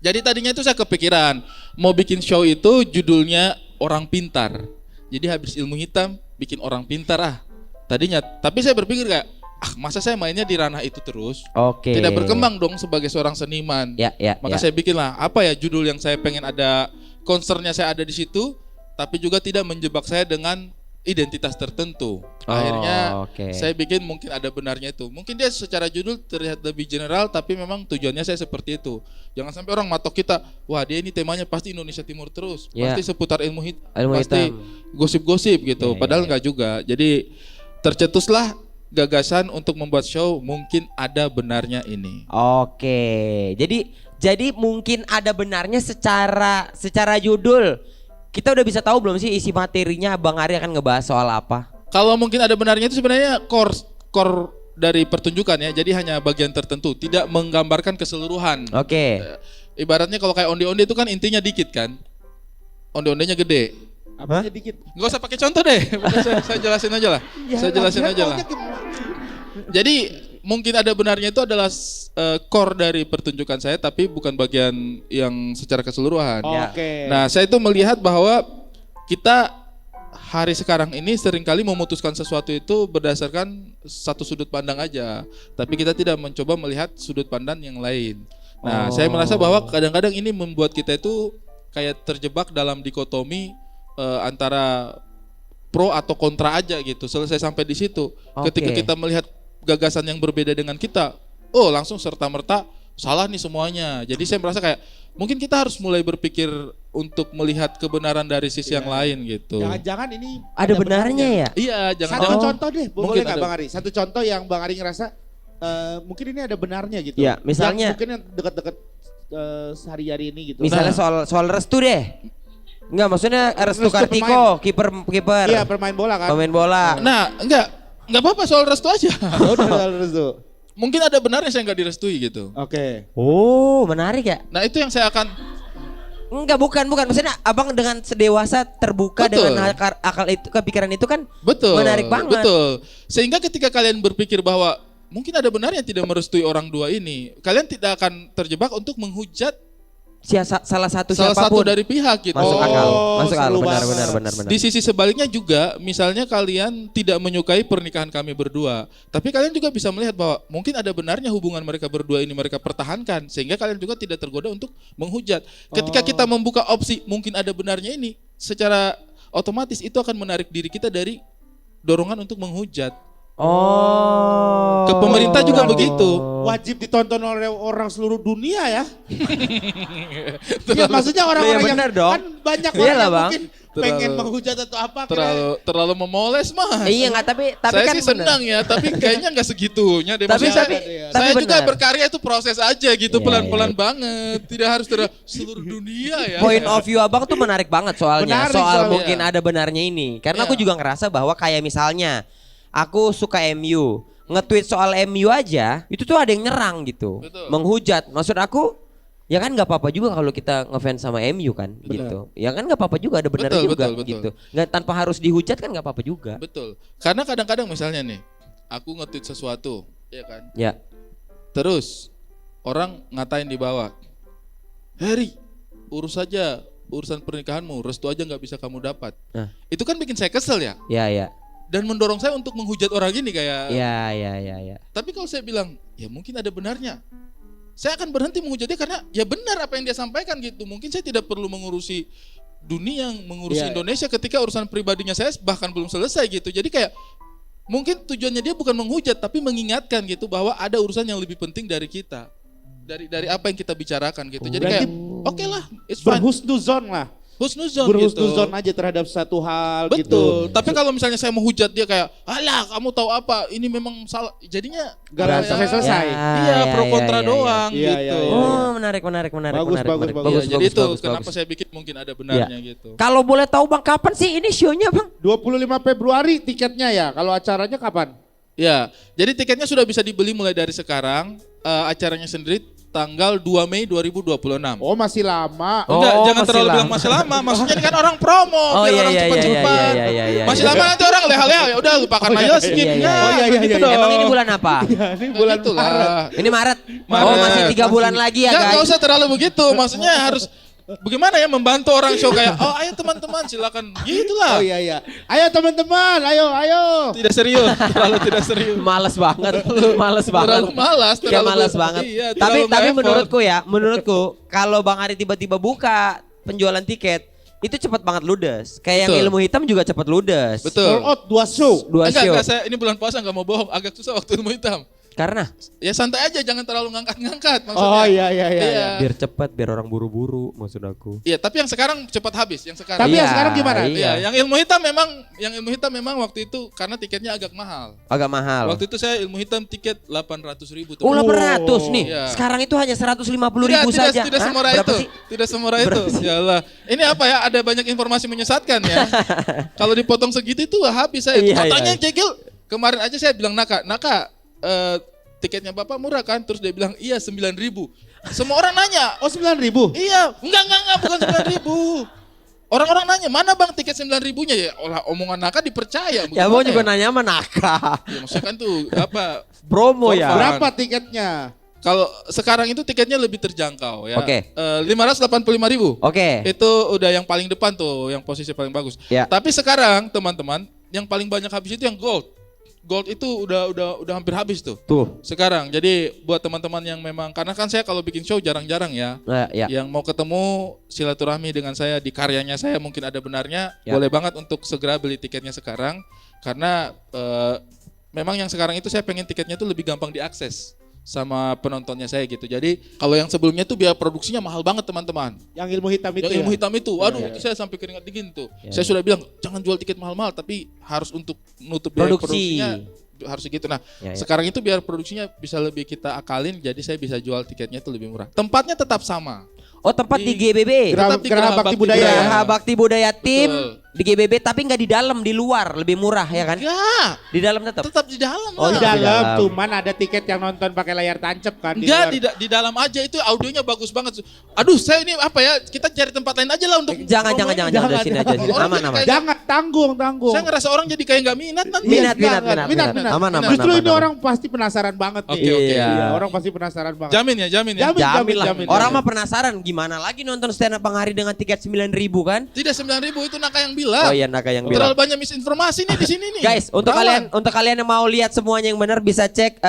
Jadi tadinya itu saya kepikiran mau bikin show itu judulnya Orang Pintar. Jadi habis ilmu hitam bikin orang pintar tadinya. Tapi saya berpikir kayak masa saya mainnya di ranah itu terus, Oke. tidak berkembang dong sebagai seorang seniman. Ya, ya, Maka ya. saya bikinlah apa ya judul yang saya pengen ada, concernnya saya ada di situ, tapi juga tidak menjebak saya dengan identitas tertentu. Akhirnya oke. saya bikin mungkin ada benarnya itu. Mungkin dia secara judul terlihat lebih general, tapi memang tujuannya saya seperti itu. Jangan sampai orang matok kita, wah dia ini temanya pasti Indonesia Timur terus, Ya. pasti seputar ilmu hitam, Ilmu pasti hitam. gosip-gosip gitu. Ya, ya, Padahal ya. enggak juga. Jadi tercetuslah gagasan untuk membuat show mungkin ada benarnya ini. Oke. Jadi mungkin ada benarnya secara judul. Kita udah bisa tahu belum sih isi materinya Bang Ari akan ngebahas soal apa? Kalau mungkin ada benarnya itu sebenarnya core dari pertunjukan ya. Jadi hanya bagian tertentu, tidak menggambarkan keseluruhan. Oke. Ibaratnya kalau kayak onde-onde itu kan intinya dikit kan. Onde-ondenya gede. Apanya dikit? Nggak usah pakai contoh deh. Saya jelasin aja lah. Saya jelasin aja lah. Jadi mungkin ada benarnya itu adalah core dari pertunjukan saya, tapi bukan bagian yang secara keseluruhan. Oke. Nah, saya itu melihat bahwa kita hari sekarang ini seringkali memutuskan sesuatu itu berdasarkan satu sudut pandang aja, tapi kita tidak mencoba melihat sudut pandang yang lain. Nah, saya merasa bahwa kadang-kadang ini membuat kita itu kayak terjebak dalam dikotomi antara pro atau kontra aja gitu. Selesai sampai di situ. Ketika kita melihat gagasan yang berbeda dengan kita, langsung serta-merta salah nih semuanya. Jadi saya merasa kayak mungkin kita harus mulai berpikir untuk melihat kebenaran dari sisi yang lain gitu. Jangan-jangan ini Ada benarnya ya? Iya, Satu jangan-jangan contoh deh, boleh Mungkin nggak ada. Bang Ari? Satu contoh yang Bang Ari ngerasa mungkin ini ada benarnya gitu. Ya, misalnya- Yang mungkin yang dekat-dekat sehari-hari ini gitu. Misalnya soal restu deh. Enggak, maksudnya Restu Restu Kartiko, kiper. Iya, permain bola kan. Pemain bola. Nah, enggak apa-apa soal restu aja. Udah restu. Mungkin ada benarnya saya nggak direstui gitu. Oke. Oh, menarik ya? Nah, itu yang saya akan Enggak, bukan. Maksudnya Abang dengan sedewasa terbuka Betul. dengan akal itu, kepikiran itu kan betul. menarik banget. Betul. Sehingga ketika kalian berpikir bahwa mungkin ada benarnya tidak merestui orang dua ini, kalian tidak akan terjebak untuk menghujat Salah satu salah siapapun. satu dari pihak gitu. Masuk akal. Masuk akal. seru Benar, banget. benar. Di sisi sebaliknya juga, misalnya kalian tidak menyukai pernikahan kami berdua, tapi kalian juga bisa melihat bahwa mungkin ada benarnya hubungan mereka berdua ini mereka pertahankan, sehingga kalian juga tidak tergoda untuk menghujat. Ketika kita membuka opsi mungkin ada benarnya ini, secara otomatis itu akan menarik diri kita dari dorongan untuk menghujat. Oh. Ke pemerintah juga Berarti begitu. Wajib ditonton oleh orang seluruh dunia ya. Iya, maksudnya orang-orang Iya, yang benar dong. kan banyak orang Iyalah, yang Bang. mungkin pengen menghujat atau apa. Terlalu memoles mas. Iya enggak, tapi Saya kan sih benar. senang ya, tapi kayaknya nggak segitunya deh. Tapi Maksudnya tapi saya juga benar. berkarya itu proses aja gitu, Iya, pelan-pelan banget. Tidak harus seluruh dunia ya. Point of view Abang tuh menarik banget soalnya. Menarik soal soalnya. mungkin ada benarnya ini. Karena aku Iya. juga ngerasa bahwa kayak misalnya aku suka MU, nge-tweet soal MU aja, itu tuh ada yang nyerang gitu. Betul. Menghujat. Maksud aku ya kan nggak apa-apa juga kalau kita ngefans sama MU kan gitu. Ya kan nggak apa-apa juga, ada benar Betul, juga betul. gitu. Nggak tanpa harus dihujat kan nggak apa-apa juga. Betul. Karena kadang-kadang misalnya nih, aku nge-tweet sesuatu, ya kan. Ya. Terus orang ngatain di bawah, Harry, urus saja urusan pernikahanmu, restu aja nggak bisa kamu dapat. Nah. Itu kan bikin saya kesel ya. Ya. Dan mendorong saya untuk menghujat orang ini kayak. Ya. Tapi kalau saya bilang, ya mungkin ada benarnya. Saya akan berhenti menghujatnya karena ya benar apa yang dia sampaikan gitu. Mungkin saya tidak perlu mengurusi dunia, mengurusi Iya. Indonesia ketika urusan pribadinya saya bahkan belum selesai gitu. Jadi kayak mungkin tujuannya dia bukan menghujat tapi mengingatkan gitu bahwa ada urusan yang lebih penting dari kita. Dari apa yang kita bicarakan gitu. Jadi Berarti kayak oke lah, it's fine. Berhusnuzon lah. Husnuzon gitu. Berhusnuzon aja terhadap satu hal Betul. gitu. Tapi kalau misalnya saya mau hujat dia kayak, alah kamu tahu apa? Ini memang salah. Jadinya Gak kayak- selesai. Iya, pro kontra doang Iya, gitu. iya, iya. Oh, menarik. Bagus, menarik. bagus, Iya, bagus. jadi itu kenapa saya bikin mungkin ada benarnya gitu. Kalau boleh tahu Bang, kapan sih ini show-nya Bang? 25 Februari tiketnya ya. Kalau acaranya kapan? Ya, jadi tiketnya sudah bisa dibeli mulai dari sekarang. Acaranya sendiri tanggal 2 Mei 2026. Oh, masih lama. Enggak, Oh, jangan masih terlalu lama. bilang masih lama. Maksudnya ini kan orang promo, Oh, biar iya, orang iya, cepat-cepat. iya. Masih lama nanti orang leha-leha, ya udah lupakan aja skip. iya, iya. Ya, Oh, iya, iya, begitu iya. dong. Emang ini bulan apa? Ini bulan Itulah. Maret. Ini Maret. Maret. Oh, masih 3 bulan lagi ya Nggak guys. usah terlalu begitu. Maksudnya harus bagaimana ya membantu orang show kayak oh ayo teman-teman silakan gitulah. Oh iya. Ayo teman-teman, ayo. Tidak serius, terlalu tidak serius. Males banget, males banget. Terlalu malas, Kayak malas banget. Iya, tapi terlalu nge-effort. menurutku kalau Bang Ari tiba-tiba buka penjualan tiket itu cepat banget ludes. Kayak yang Betul. Ilmu Hitam juga cepat ludes. Betul. Sold out 2 show. Dua show. Enggak, saya ini bulan puasa enggak mau bohong, agak susah waktu Ilmu Hitam. Karena Ya santai aja, jangan terlalu ngangkat-ngangkat maksudnya. Oh iya. biar cepat, biar orang buru-buru maksud aku. Iya, tapi yang sekarang cepat habis, yang sekarang. Tapi yang Iya, sekarang gimana? iya. Iya, yang Ilmu Hitam memang waktu itu karena tiketnya agak mahal. Agak mahal. Waktu itu saya Ilmu Hitam tiket 800.000. Oh 800 nih. Iya. Sekarang itu hanya 150.000 Tidak, saja. tidak Hah? semurah Berapa itu. sih? Tidak semurah itu. Ya Allah. Ini apa ya? Ada banyak informasi menyesatkan ya. Kalau dipotong segitu itu habis saya. Iya, Katanya iya. Jegil. Kemarin aja saya bilang Naka, tiketnya Bapak murah kan? Terus dia bilang iya 9.000. Semua orang nanya. Oh 9.000. Iya, enggak bukan 9.000. Orang-orang nanya, mana bang tiket 9.000-nya? Ya olah omongan Naka dipercaya. Ya mau Bagaimana juga nanya sama Naka. Ya, maksudnya kan tuh apa? Promo For ya. fun. Berapa tiketnya? Kalau sekarang itu tiketnya lebih terjangkau ya. Oke. 585.000. Oke. Itu udah yang paling depan tuh, yang posisi paling bagus. Ya. Tapi sekarang teman-teman, yang paling banyak habis itu yang gold. Gold itu udah hampir habis tuh. Tuh. Sekarang, jadi buat teman-teman yang memang, karena kan saya kalau bikin show jarang-jarang ya. Ya. Yang mau ketemu silaturahmi dengan saya di karyanya saya mungkin ada benarnya, Ya. boleh banget untuk segera beli tiketnya sekarang. Karena memang yang sekarang itu saya pengen tiketnya tuh lebih gampang diakses sama penontonnya saya gitu. Jadi kalau yang sebelumnya tuh biaya produksinya mahal banget teman-teman. Yang Ilmu Hitam itu Yang ya? Ilmu Hitam itu, aduh itu saya sampai keringat dingin tuh. Saya sudah bilang jangan jual tiket mahal-mahal, tapi harus untuk nutup biaya Produksi. produksinya harus segitu. Nah, sekarang itu biar produksinya bisa lebih kita akalin, jadi saya bisa jual tiketnya itu lebih murah. Tempatnya tetap sama. Oh tempat di GBB. Geraha Tetap di Geraha Bakti Budaya ya? Geraha Bakti Budaya Tim Betul. di GBB tapi nggak di dalam, di luar lebih murah ya kan? Enggak, Di dalam tetap. tetap di dalam Oh, Di lah. di dalam, dalam. cuman ada tiket yang nonton pakai layar tancap kan di Enggak, luar. di dalam aja itu audionya bagus banget. Aduh, saya ini apa ya? Kita cari tempat lain aja lah untuk Jangan promoin. udah sini aja. Sini. Orang Aman jadi aman. kayak- Jangan tanggung. Saya ngerasa orang jadi kayak nggak minat nanti. Minat. Minat. Aman. Justru ini aman. orang pasti penasaran banget nih. Oke, oke. Iya. Iya, orang pasti penasaran banget. Jamin ya. Jamin lah. Jamin. Orang mah penasaran gimana lagi nonton stand up Bang Hari dengan tiket 9.000 kan? Tidak 9.000 itu Naka yang bilang. Oh iya Naka yang Terlalu bilang. banyak misinformasi nih di sini nih. Guys, untuk Rawan. kalian yang mau lihat semuanya yang benar bisa cek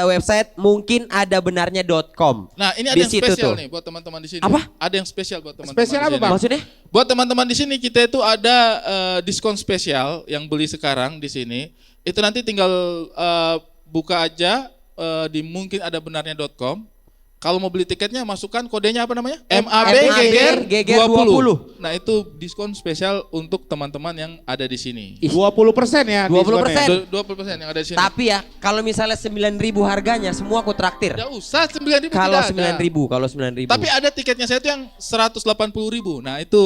website mungkin ada benarnya.com. Nah, ini ada Di yang situ spesial tuh. nih buat teman-teman di sini. Apa? Ada yang spesial buat teman-teman. Spesial di apa, sini. Bang? Maksudnya? Buat teman-teman di sini kita itu ada diskon spesial yang beli sekarang di sini. Itu nanti tinggal buka aja di mungkin ada benarnya.com. Kalau mau beli tiketnya masukkan kodenya apa namanya? MAB Geger 20. Nah, itu diskon spesial untuk teman-teman yang ada di sini. 20% ya 20%. diskonnya. 20% yang ada di sini. Tapi ya kalau misalnya 9.000 harganya semua aku traktir. Tidak usah 9.000 Kalau tidak ada. 9.000, kalau 9.000. Tapi ada tiketnya saya itu yang 180.000. Nah, itu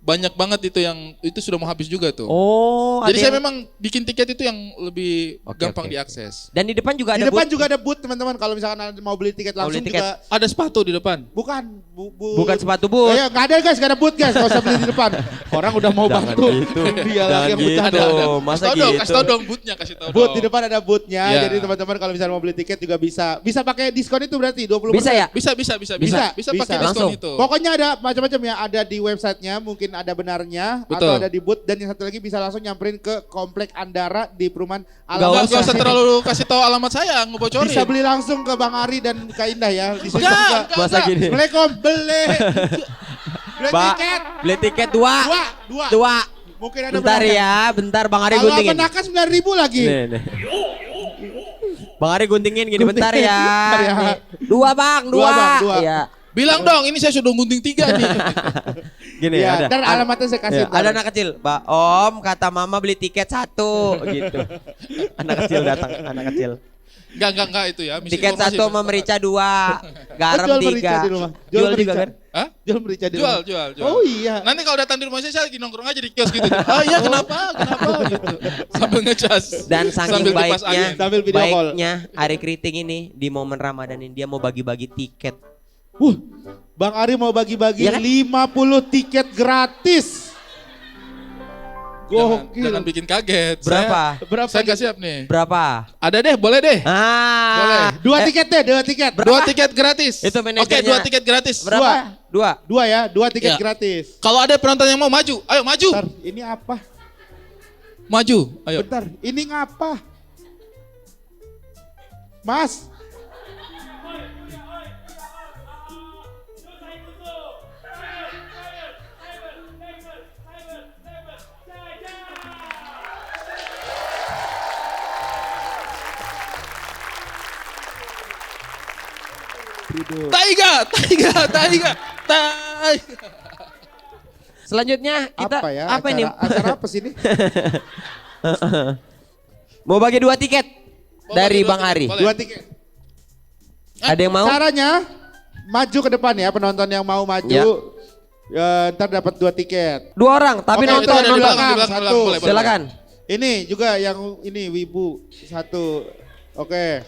banyak banget itu yang itu sudah mau habis juga tuh. Oh, Jadi ada saya yang- memang bikin tiket itu yang lebih Oke, gampang oke. diakses. Dan di depan juga Di ada depan booth. juga ada booth teman-teman kalau misalkan Anda mau beli tiket Mau langsung beli tiket. juga. Ada sepatu di depan. Bukan Bukan sepatu booth. Ya, nggak ada guys, nggak ada booth guys, nggak usah beli di depan. Orang udah mau bantu. Dia lagi yang bercanda. Ada. Masa Kasih tau dong, gitu? kasih tau dong bootnya, kasih tau Booth dong. di depan ada boothnya, Ya. jadi teman-teman kalau misalnya mau beli tiket juga bisa pakai diskon itu berarti 20%. Bisa ya? Bisa pakai diskon Langsung. itu. Pokoknya ada macam-macam ya, ada di websitenya, mungkin ada benarnya, Betul. atau ada di booth, dan yang satu lagi bisa langsung nyamperin ke Komplek Andara di perumahan Enggak usah terlalu kasih tahu alamat saya, ngebocorin. Bisa beli langsung ke Bang Ari dan Kak Indah ya. Di situ juga. Enggak. Masa gini. Assalamualaikum, beli. Beli Ba- tiket. Beli tiket dua. Dua. Mungkin ada Bentar benarnya. ya, bentar Bang Ari Kalau guntingin. apa Naka 9.000 lagi. Nih. Bang Ari guntingin gini bentar ya. Bentar ya. Nih. Dua Bang, Dua, Bang, dua. Iya. Bilang dong, ini saya sudah gunting 3 nih. Gini Iya, ada. dan alamatnya saya kasih. Iya, ada anak kecil, Pak Om kata mama beli tiket 1 gitu. Anak kecil datang, anak kecil. Enggak itu ya. Tiket misinformasi. 1 sama merica 2, garam jual merica 3. di rumah. Jual juga merica. kan? Hah? Jual merica di Jual, rumah. jual. Oh iya. Nanti kalau datang di rumah saya lagi nongkrong aja di kios gitu. Oh iya, kenapa gitu. Sambil ngecas. Dan saking Sambil kipas baiknya, angin. Sambil video call. baiknya Ari Kriting ini di momen Ramadan ini dia mau bagi-bagi tiket. Bang Ari mau bagi-bagi Iya kan? 50 tiket gratis. Gokil. Jangan bikin kaget. Berapa? Saya gak siap nih. Berapa? Ada deh, boleh deh. Boleh. Ah. Dua tiket deh, dua tiket. Dua tiket gratis. Itu Oke, manajernya. 2 tiket gratis. Berapa? Dua. Dua ya, dua tiket Ya. gratis. Kalau ada penonton yang mau maju, ayo maju. Bentar, ini apa? Maju, ayo. Bentar, ini ngapa? Mas, Taiga. Selanjutnya kita apa ya? apa ini? Acara apa sih ini? Mau bagi 2 tiket Mau dari bagi dua Bang tiket, Ari. boleh. Dua tiket. Ada yang mau? Caranya maju ke depan ya, penonton yang mau maju. Ya. Ntar dapat 2 tiket. 2 orang, tapi Oke, nonton. itu ada di nonton. belakang. Boleh, Satu. boleh. Silakan. Ini juga yang ini Wibu satu. Oke.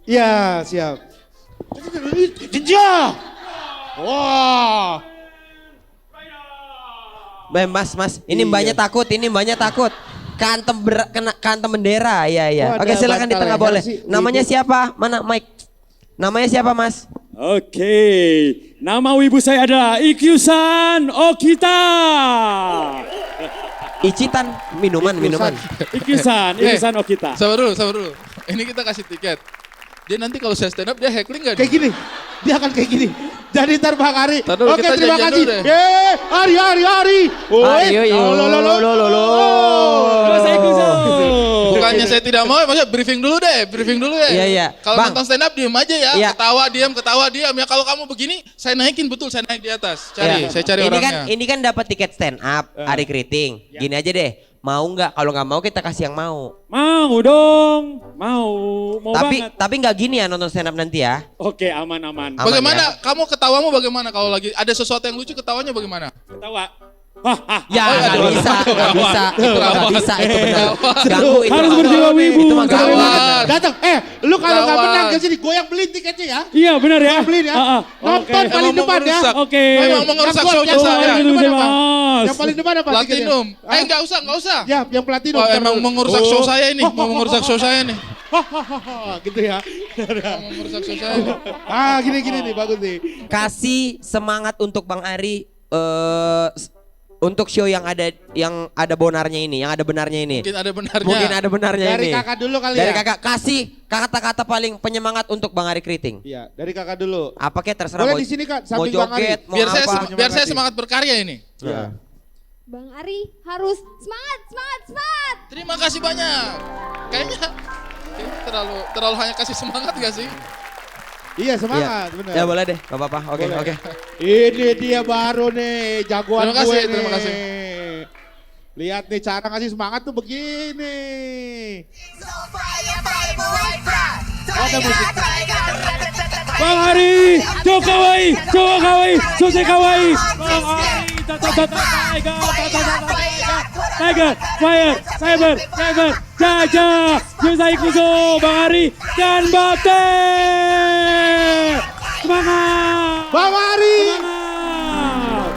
Ya, siap. Jenjang. Wah. Mas, ini Iya. mbaknya takut, Kantem bendera, iya. Oh, Oke, ada silakan di bantal tengah ya. boleh. Harus Namanya ibu. siapa? Mana Mike? Namanya siapa, Mas? Oke, nama ibu saya adalah Ikyusan Okita. Icitan, minuman. Ikyusan Okita. Sabar dulu. Ini kita kasih tiket. Dia nanti kalau saya stand up dia heckling gak? Kayak gini. Dia akan kayak gini. Jadi ntar Bang Ari. Ntar dulu, Oke, kita terima janjian kasih. dulu deh. Ari. Woi. Lo. Terus Ikyusan. Bukannya saya tidak mau, maksudnya briefing dulu deh. Iya. Kalau Bang. nonton stand up diem aja ya, Iya. ketawa diam. Ya kalau kamu begini, saya naikin betul, saya naik di atas. Iya. Saya cari orangnya. Ini kan dapat tiket stand up, Ari Kriting. Gini aja deh, mau nggak? Kalau nggak mau kita kasih yang mau. Mau dong, mau banget. Tapi nggak gini ya nonton stand up nanti ya. Oke, aman. Aman Bagaimana? Kamu ketawamu bagaimana kalau lagi ada sesuatu yang lucu ketawanya bagaimana? Ketawa. Ya nggak bisa, itu nggak bisa, itu benar. Ganggu itu. Harus Bang. berjiwa wibu. Itu mah ganggu. Gawat. Datang. Lu kalau nggak Gawat. menang ke sini, gue yang beliin tiketnya ya. Iya benar ya. Beliin ya. Oke. Nonton paling Emang mau depan ya. merusak. Oke. Emang mau ngerusak Yang show-nya gua- saya. yang paling depan apa? Mas. Yang paling depan apa tiketnya? Platinum. Ah, Nggak usah. Ya, yang platinum. Oh, Ntar emang dulu. mau ngerusak show saya ini, mau ngerusak show saya nih. Gitu ya. Mau ngerusak show saya nih. Gini nih, bagus nih. Kasih semangat untuk Bang Ari untuk show yang ada bonarnya ini, yang ada benarnya ini. Mungkin ada benarnya. benarnya Dari ini. kakak dulu kali Dari ya. kakak kasih kata-kata paling penyemangat untuk Bang Ari Kriting. Iya, dari kakak dulu. Apa kek terserah Boleh mau, di sini, Kak, mau samping Bang Ari. joget, mau Biar apa. saya semangat berkarya ini. Iya. Bang Ari harus semangat. Terima kasih banyak. Kayaknya terlalu hanya kasih semangat gak sih? Iya, semangat, benar. Ya boleh deh, gak apa-apa. Oke. Boleh. Ini dia baru nih, jagoan Terima kasih, gue nih. terima kasih. Lihat nih cara ngasih semangat tuh begini. Ada musik. Bang Ari, Joe Kawaii, Sose Kawaii. Bang Ari, Tiger, Fire, Cyber, Jaja, Yusai Kuso, Bang Ari, dan Bate. Semangat. Bang Ari. Semangat.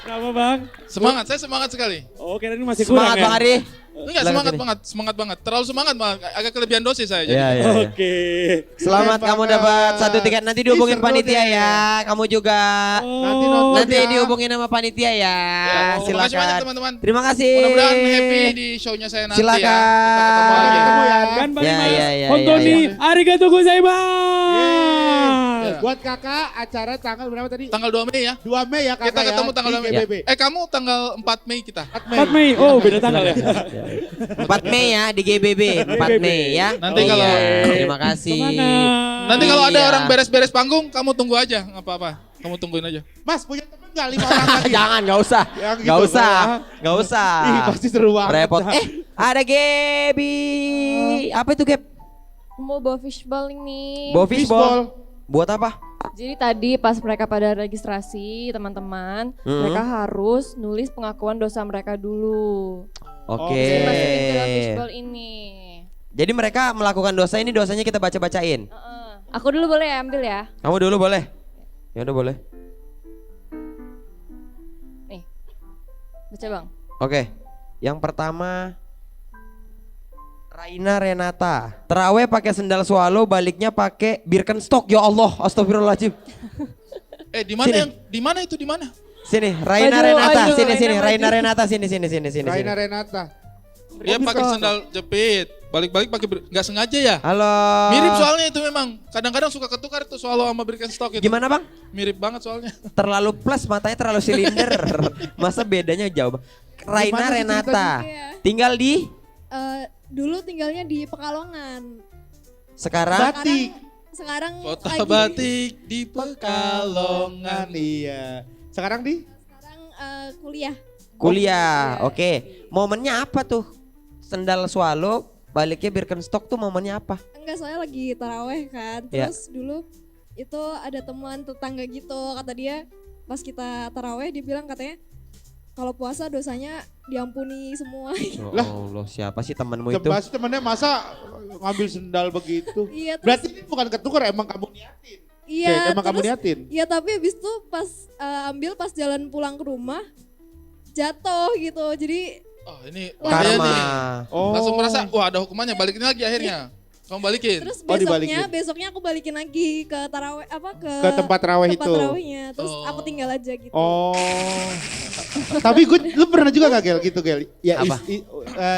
Kenapa Bang? Semangat, saya semangat sekali. Oke, ini masih kurang Semangat ya? Bang Ari. Enggak, semangat banget. Terlalu semangat malah, agak kelebihan dosis saya jadi. Iya. Oke. Selamat Keren kamu banget. dapat 1 tiket. Nanti dihubungin Ih, seru panitia deh. ya. Kamu juga. Nanti nonton Nanti ya. dihubungin sama panitia ya. Ya, terima kasih banyak, Silakan. teman-teman. Terima kasih. Mudah-mudahan happy di show-nya saya nanti Silakan. ya. Kita ketemu lagi. Ketemu ya. Kan Bang Ya, Mas, ya, Hontoni, ya. arigatou Yeay. gozaimasu. Buat kakak acara tanggal berapa tadi? Tanggal 2 Mei ya. 2 Mei ya kakak Kita ketemu ya, tanggal di 2 Mei. GBB. Kamu tanggal 4 Mei kita. 4 Mei, oh beda tanggal ya. 4 Mei ya di GBB. 4 Mei ya. Nanti Iya, kalau- terima kasih. Semangat. Nanti kalau ada Iya. orang beres-beres panggung, kamu tunggu aja, nggak apa-apa. Kamu tungguin aja. Mas punya temen gak 5 orang lagi? Jangan, nggak usah. Yang gitu, Nggak usah. ah. Nggak usah. Ih pasti seru banget. Repot. Ada Gebi. Apa itu Geb? Mau bawa fishball ini. Bawa fishball. Buat apa? Jadi tadi pas mereka pada registrasi teman-teman, mereka harus nulis pengakuan dosa mereka dulu. Oke. Jadi masukin ke dalam fishbowl ini. Jadi mereka melakukan dosa ini, dosanya kita baca-bacain. Aku dulu boleh ya, ambil ya? Kamu dulu boleh? Ya udah boleh. Nih, baca bang. Oke. Yang pertama Raina Renata. Terawih pakai sendal swallow, baliknya pakai Birkenstock. Ya Allah, astagfirullahaladzim. Di mana di mana itu di mana? Sini, Raina Baju, Renata. baju, Sini, Raina Raina baju. Renata. Sini. Raina Renata. Dia pakai sandal jepit, balik-balik pakai nggak sengaja ya? Halo. Mirip soalnya itu memang. Kadang-kadang suka ketukar tuh swallow sama Birkenstock itu. Gimana bang? Mirip banget soalnya. Terlalu plus, matanya terlalu silinder. Masa bedanya jauh? Raina Gimana sih Renata. ceritanya? Tinggal di Dulu tinggalnya di Pekalongan. sekarang. Batik. Sekarang Kota lagi. batik di Pekalongan. Iya. Sekarang di? Sekarang kuliah. Kuliah. Oke. Momennya apa tuh? Sendal swallow, baliknya Birkenstock tuh momennya apa? Enggak, soalnya lagi taraweh kan. Ya. Terus dulu itu ada teman tetangga gitu, kata dia pas kita taraweh dia bilang katanya kalau puasa dosanya diampuni semua. Ya Allah, siapa sih temanmu itu? Tebas temennya masa ngambil sendal begitu? Iya, terus- Berarti ini bukan ketukar, emang kamu niatin. Iya, Cek, emang kamu terus- niatin. Iya, tapi habis itu pas ambil pas jalan pulang ke rumah jatuh gitu. Jadi Oh ini Wah. bahaya Karma. nih. Oh. Langsung merasa, wah ada hukumannya, balikin lagi akhirnya. Kamu balikin. terus Oh, dibalikin. besoknya aku balikin lagi ke taraweh Ke tempat taraweh tempat itu. tarawehnya. Terus Oh. aku tinggal aja gitu. Oh. Tapi lu pernah juga gak Gel gitu Gel? Ya Apa?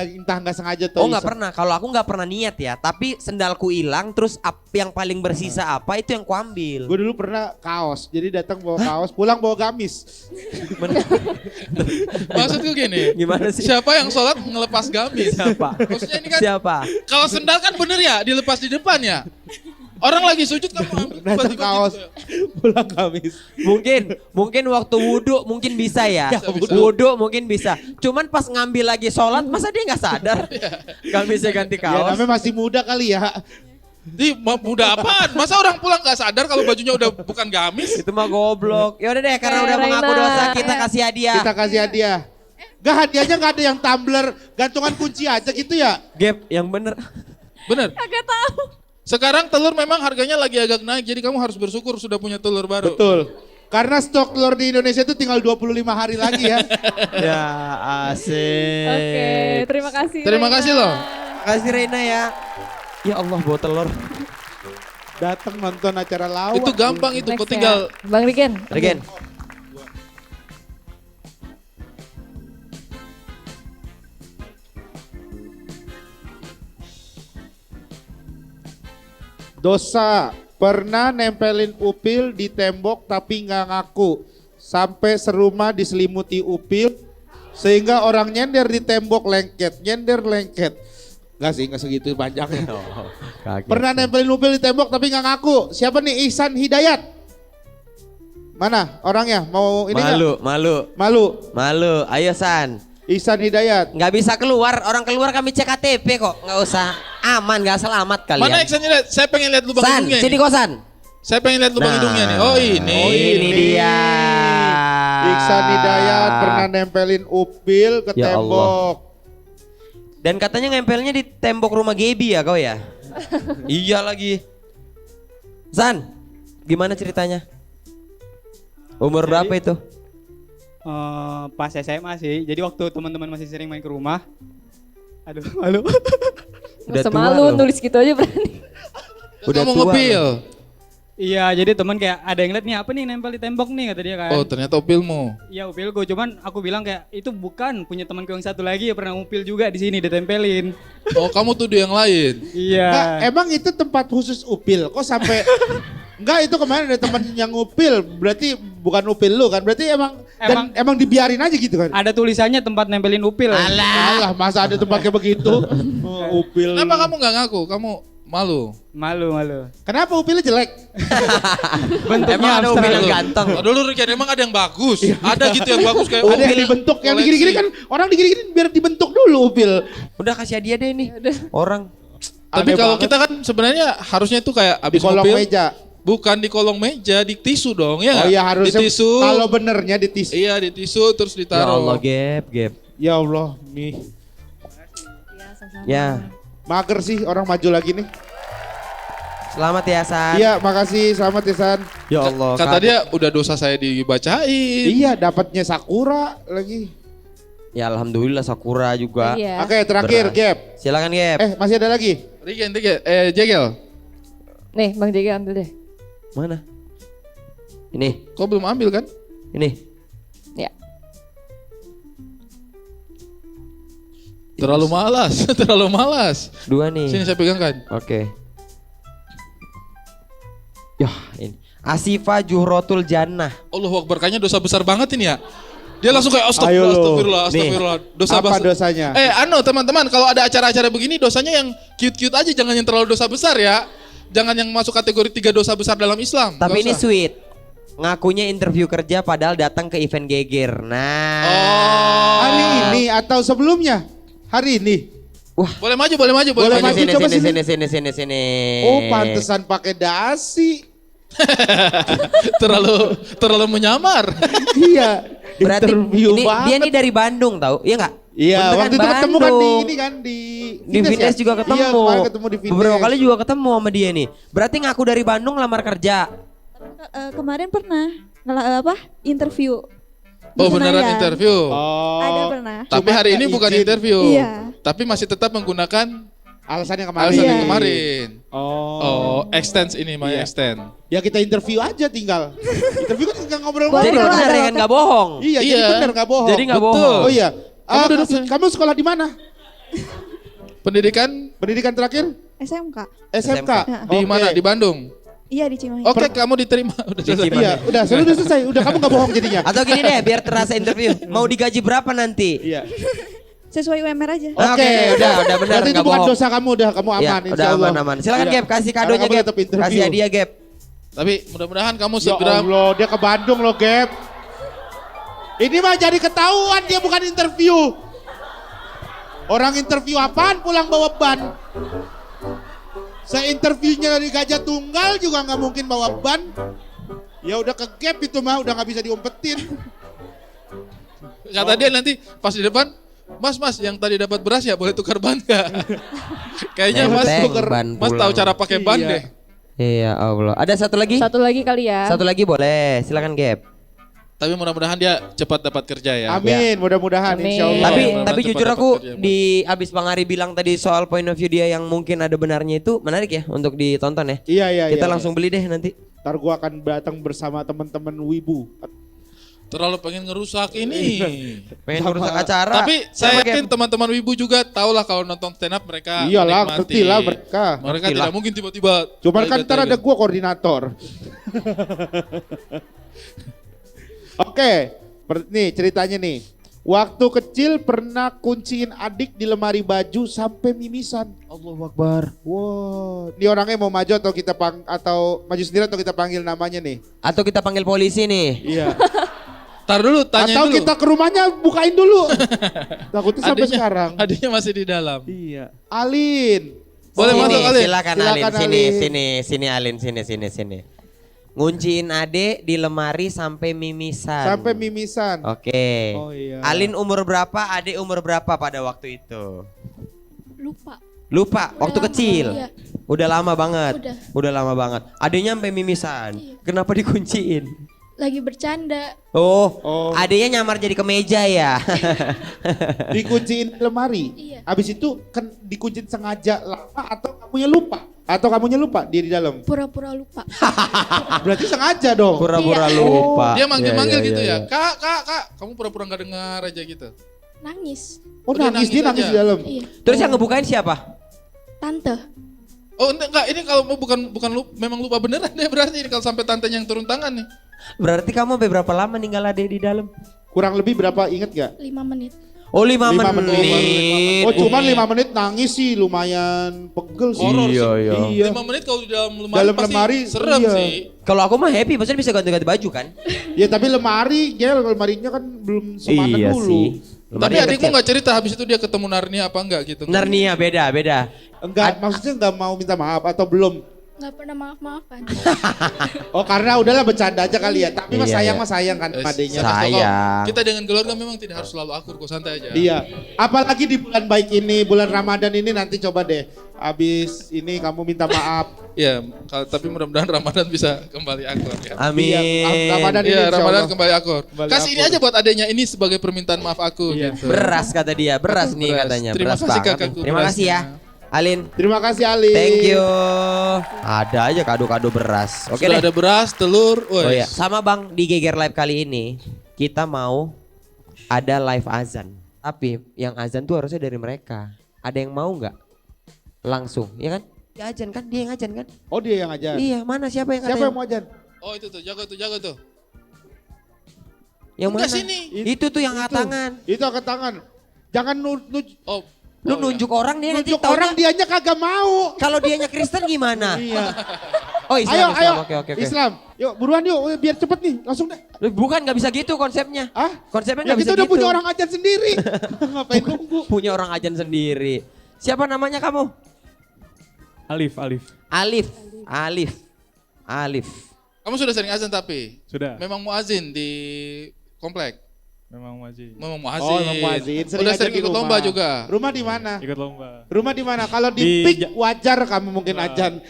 entah nggak sengaja tuh. Oh nggak pernah, kalau aku nggak pernah niat ya. Tapi sendalku hilang, terus yang paling bersisa apa itu yang kuambil. Gue dulu pernah kaos, jadi datang bawa kaos, pulang bawa gamis. Maksudku gini, Gimana sih? siapa yang sholat ngelepas gamis? Siapa? Maksudnya ini kan, Siapa? kalau sendal kan bener ya, dilepas di depan ya. Orang lagi sujud kamu ambil Datang tiba-tiba kaos, gitu. pulang gamis. Mungkin waktu wudhu mungkin bisa ya. bisa. Wudhu mungkin bisa. Cuman pas ngambil lagi sholat, masa dia nggak sadar? Gamisnya ganti Ya kaos. namanya masih muda kali ya. Di muda apaan? Masa orang pulang gak sadar kalau bajunya udah bukan gamis? Itu mah goblok. Ya udah deh, karena udah Raina. mengaku dosa kita kasih hadiah. Kita kasih hadiah. Gak hadiahnya gak ada yang tumbler, gantungan kunci aja gitu ya. Gap yang bener. Bener. Kagak tahu. Sekarang telur memang harganya lagi agak naik, jadi kamu harus bersyukur sudah punya telur baru. Betul. Karena stok telur di Indonesia itu tinggal 25 hari lagi ya. Ya asik. Oke, terima kasih. Terima Raina. kasih loh. Kasih Reina ya. Ya Allah bawa telur. Datang nonton acara lawak. Itu gampang itu, Next kok tinggal ya. Bang Rigen. Regen. Dosa, pernah nempelin upil di tembok tapi nggak ngaku. Sampai serumah diselimuti upil, sehingga orang nyender di tembok lengket, nyender lengket. Nggak sih, nggak segitu panjangnya. Pernah nempelin upil di tembok tapi nggak ngaku. Siapa nih? Ihsan Hidayat. Mana orangnya? Mau ini nggak? Malu. Malu. Ayo San. Ihsan Hidayat. Nggak bisa keluar. Orang keluar kami cek KTP kok. Nggak usah. Aman, nggak selamat kalian. mana Iksannya lihat? Saya pengen lihat lubang San, hidungnya sini ini. kosan. Saya pengen lihat lubang Nah. hidungnya nih. Oh ini. Oh, ini dia. Ihsan Hidayat pernah nempelin upil ke Ya tembok. Dan katanya ngempelnya di tembok rumah Gebi ya kau ya? Iya lagi. San, gimana ceritanya? Umur berapa itu? Pas SMA sih. Jadi waktu teman-teman masih sering main ke rumah. Aduh, malu. Udah Udah tua malu, loh. nulis gitu aja berani. Udah Kamu tua ngepil. Iya, jadi teman kayak ada yang lihat nih apa nih nempel di tembok nih kata dia kan. Oh ternyata upilmu. Iya upil gue, cuman aku bilang kayak itu bukan punya temanku yang satu lagi ya pernah upil juga di sini ditempelin. Oh kamu tuduh yang lain. Iya. Nggak, emang itu tempat khusus upil? Kok sampai enggak, itu kemarin ada teman yang upil, berarti bukan upil lu kan? Berarti emang emang dibiarin aja gitu kan? Ada tulisannya tempat nempelin upil. Alah, masa ada tempat kayak begitu? Oh, upil. Kenapa kamu nggak ngaku? Kamu malu. Malu. Kenapa upilnya jelek? Bentuknya Emang ada abstrak. upil yang ganteng. Oh, dulu Riken emang ada yang bagus. Ada gitu yang bagus kayak Ada yang dibentuk, yang digini-gini kan orang digini-gini biar dibentuk dulu upil. Udah kasih hadiah deh nih. Orang. Tapi Aneh kalau banget. kita kan sebenarnya harusnya itu kayak Di abis kolong mobil meja. Bukan di kolong meja, di tisu dong ya. Oh iya harusnya di tisu. kalau benernya di tisu. Iya di tisu terus Ya ditaruh. Allah, Gap. Ya Allah, nih. Ya, Mager sih orang maju lagi nih. selamat ya San. Iya, makasih. Selamat ya San. Ya Allah. Kata dia udah dosa saya dibacain. Iya, dapatnya Sakura lagi. Ya alhamdulillah Sakura juga. Iya. Oke, terakhir Beras. Gap. Silakan Gap. Masih ada lagi? Rigen, Jegel. Nih Bang Jega ambil deh. Mana? Ini. Kau belum ambil kan? Ini. Ya. Terlalu malas, terlalu malas. Dua nih. Sini saya pegangkan. Oke. Yah, ini. Asifa Juhrotul Jannah. Allahu Akbar, kayaknya dosa besar banget ini ya. Dia langsung kayak Ayo astagfirullah, lo. astagfirullah. Dosa Apa besar. dosanya? Teman-teman, kalau ada acara-acara begini dosanya yang cute-cute aja, jangan yang terlalu dosa besar ya. Jangan yang masuk kategori 3 dosa besar dalam Islam. Tapi Nggak ini usah. sweet. Ngakunya interview kerja padahal datang ke event geger. Nah. Oh. Hari ini atau sebelumnya? Hari ini. Boleh maju, boleh maju, boleh Boleh maju. maju. coba Sini. Oh, pantesan pakai dasi. terlalu menyamar. Iya. Berarti Interview ini banget. dia nih dari Bandung tahu, iya nggak? Iya, Bener waktu itu ketemu kan di Bandung. ini kan di Vindes juga ketemu. Iya, kemarin ketemu di Vindes. Beberapa kali juga ketemu sama dia nih. Berarti ngaku dari Bandung lamar kerja. Kemarin pernah interview. Oh beneran interview. Ada pernah. Tapi hari ini bukan izin. interview. Iya. Tapi masih tetap menggunakan Alasan yang kemarin. alasan Iya. yang kemarin. Oh. Extend ini, my Iya. extend. Ya kita interview aja tinggal. Interview kan tinggal Jadi ngobrol-ngobrol. benar ya kan nggak bohong. Iya, jadi Iya. bener gak bohong. Jadi nggak Betul. bohong. Oh iya. Kamu duduk sini. Kamu sekolah di mana? Pendidikan Pendidikan terakhir? SMK. SMK. di Oke. mana? Di Bandung. Iya di Cimahi. Oke, kamu diterima. Udah selesai. Iya, udah selesai. Udah kamu gak bohong jadinya. Atau gini deh, biar terasa interview. Mau digaji berapa nanti? Iya. Sesuai UMR aja. Oke, udah benar Berarti itu nggak bukan bohong. dosa kamu, udah kamu aman Ya, insya udah Allah. aman. Silakan Iya. Gap, kasih Karena kadonya kamu Gap. tetap interview. Kasih hadiah Gap. Tapi mudah-mudahan kamu Ya segera Allah, dia ke Bandung loh, Gap. Ini mah jadi ketahuan dia bukan interview. Orang interview apaan pulang bawa ban? Saya interviewnya dari Gajah Tunggal juga nggak mungkin bawa ban. Ya udah ke Gap itu mah udah nggak bisa diumpetin. kata dia nanti pas di depan, Mas, yang tadi dapat beras ya boleh tukar ban nggak? Kayaknya Mas, Nenteng ban Mas tahu pulang. cara pakai ban Iya. deh. Iya Allah. Ada satu lagi? Satu lagi kali ya. Satu lagi boleh. Silakan Gap. Tapi mudah-mudahan dia cepat dapat kerja ya. Amin, mudah-mudahan Amin. insya Allah. Tapi Mudah-mudahan tapi cepat jujur dapat aku kerja, Mas. di abis Bang Ari bilang tadi soal point of view dia yang mungkin ada benarnya itu menarik ya untuk ditonton ya. Iya. Kita langsung beli deh nanti. Ntar gua akan datang bersama teman-teman Wibu. Terlalu pengen ngerusak ini. Pengen Sama- merusak acara. Tapi saya Sama yakin Gap. teman-teman Wibu juga tahulah kalau nonton stand up mereka Iyalah, menikmati. ngerti lah mereka. Mereka Ngerti tidak lah. mungkin tiba-tiba. Cuman kan toilet, ntar ada toilet. gua koordinator. Oke, nih ceritanya nih. Waktu kecil pernah kunciin adik di lemari baju sampai mimisan. Allahu Akbar. Wow, ini orangnya mau maju atau kita atau maju sendiri atau kita panggil namanya nih? Atau kita panggil polisi nih. Iya. Tar dulu, tanya Atau dulu. kita ke rumahnya bukain dulu. Takutnya sampai Adiknya- sekarang. Adiknya masih di dalam. Iya. Alin. Boleh Sini, masuk, Alin? Silakan Silakan, Alin. Alin. Sini Alin, sini. Ngunciin adek di lemari sampai mimisan. Sampai mimisan. Oke. Oh iya. Alin umur berapa, adek umur berapa pada waktu itu? Lupa. Waktu lama, kecil. iya. Udah lama banget. Udah. lama banget. Adeknya sampai mimisan. Iya. Kenapa dikunciin? Lagi bercanda. Oh, adeknya nyamar jadi kemeja ya. Dikunciin lemari. Iya. Habis itu kan dikunciin sengaja lama atau kamunya lupa? Atau kamunya lupa dia di dalam? Pura-pura lupa. Berarti sengaja dong. Pura-pura Iya. lupa. Dia manggil-manggil Iya, gitu iya, ya. iya. Kak, kamu pura-pura nggak dengar aja gitu. Nangis. Oh Dia nangis, dia nangis nangis di dalam. Iya. Terus yang ngebukain siapa? Tante. Oh enggak, ini kalau mau bukan lupa, memang lupa beneran deh berarti ini kalau sampai tantenya yang turun tangan nih. Berarti kamu sampai berapa lama ninggal adek di dalam? Kurang lebih berapa inget gak? 5 menit. Oh 5 5 menit. Oh cuman 5 menit nangis sih lumayan pegel sih. Horor Iya, sih. iya. Iya. 5 menit kalau di dalam lemari Dalam pasti lemari, serem iya. sih. Kalau aku mah happy, maksudnya bisa ganti-ganti baju kan? Ya tapi lemari, gel lemarinya kan belum semana Iya dulu. sih. Tapi Lemari yang adikmu kecil. nggak cerita habis itu dia ketemu Narnia apa enggak gitu? Narnia beda. Enggak, maksudnya enggak mau minta maaf atau belum? Nggak pernah maaf-maafan. Oh karena udahlah bercanda aja kali ya. Tapi mas Iya, sayang iya. mas sayang kan sama adenya. Sayang. Kita dengan keluarga memang tidak harus selalu akur, kok santai aja. Iya. Apalagi di bulan baik ini, bulan Ramadan ini nanti coba deh. Abis ini kamu minta maaf. Iya, tapi mudah-mudahan Ramadan bisa kembali akur ya. Amin. Iya, Ramadan ini Iya, insya Ramadan Allah. kembali akur. Kembali Kasih ini akur. aja buat adanya, ini sebagai permintaan maaf aku gitu. Beras kata dia, beras nih Beras. katanya. Terima Beras kasih, banget kakakku, nih. Terima kasih ya. berasnya. Alin, Terima kasih Ali. thank you. Ada aja kado-kado beras. Oke Sudah deh. ada beras, telur, Oh woi. iya, sama Bang di Geger Live kali ini kita mau ada live azan. Tapi yang azan tuh harusnya dari mereka. Ada yang mau nggak? Langsung, ya kan? Dia azan kan, dia yang azan kan? Oh dia yang ajar. Iya, mana siapa yang Siapa yang katanya? mau ajar? Oh itu tuh, jago tuh. Yang Enggak mana? sini. Itu tuh yang angkat tangan. Itu angkat tangan. Jangan Oh, Lu oh, nunjuk orang dia nanti nunjuk taunya- orang dianya kagak mau. Kalau dianya Kristen gimana? Iya. Oh Islam, Ayo, Islam. ayo. Oke. Islam. Yuk buruan yuk, biar cepet nih. Langsung deh. Bukan nggak bisa gitu konsepnya. Ah? Konsepnya Ya nggak bisa kita udah gitu. punya orang ajar sendiri. Ngapain nunggu? Punya orang ajan sendiri. Siapa namanya kamu? Alif. Alif. Kamu sudah sering azan tapi? Sudah. Memang muazin di komplek? Memang wajib. Memang muazin. Oh, emang muazin. Udah aja sering di ikut rumah. lomba juga? Rumah di mana? Ikut lomba. Rumah di mana? Kalau di Di PIK wajar kamu mungkin ajan.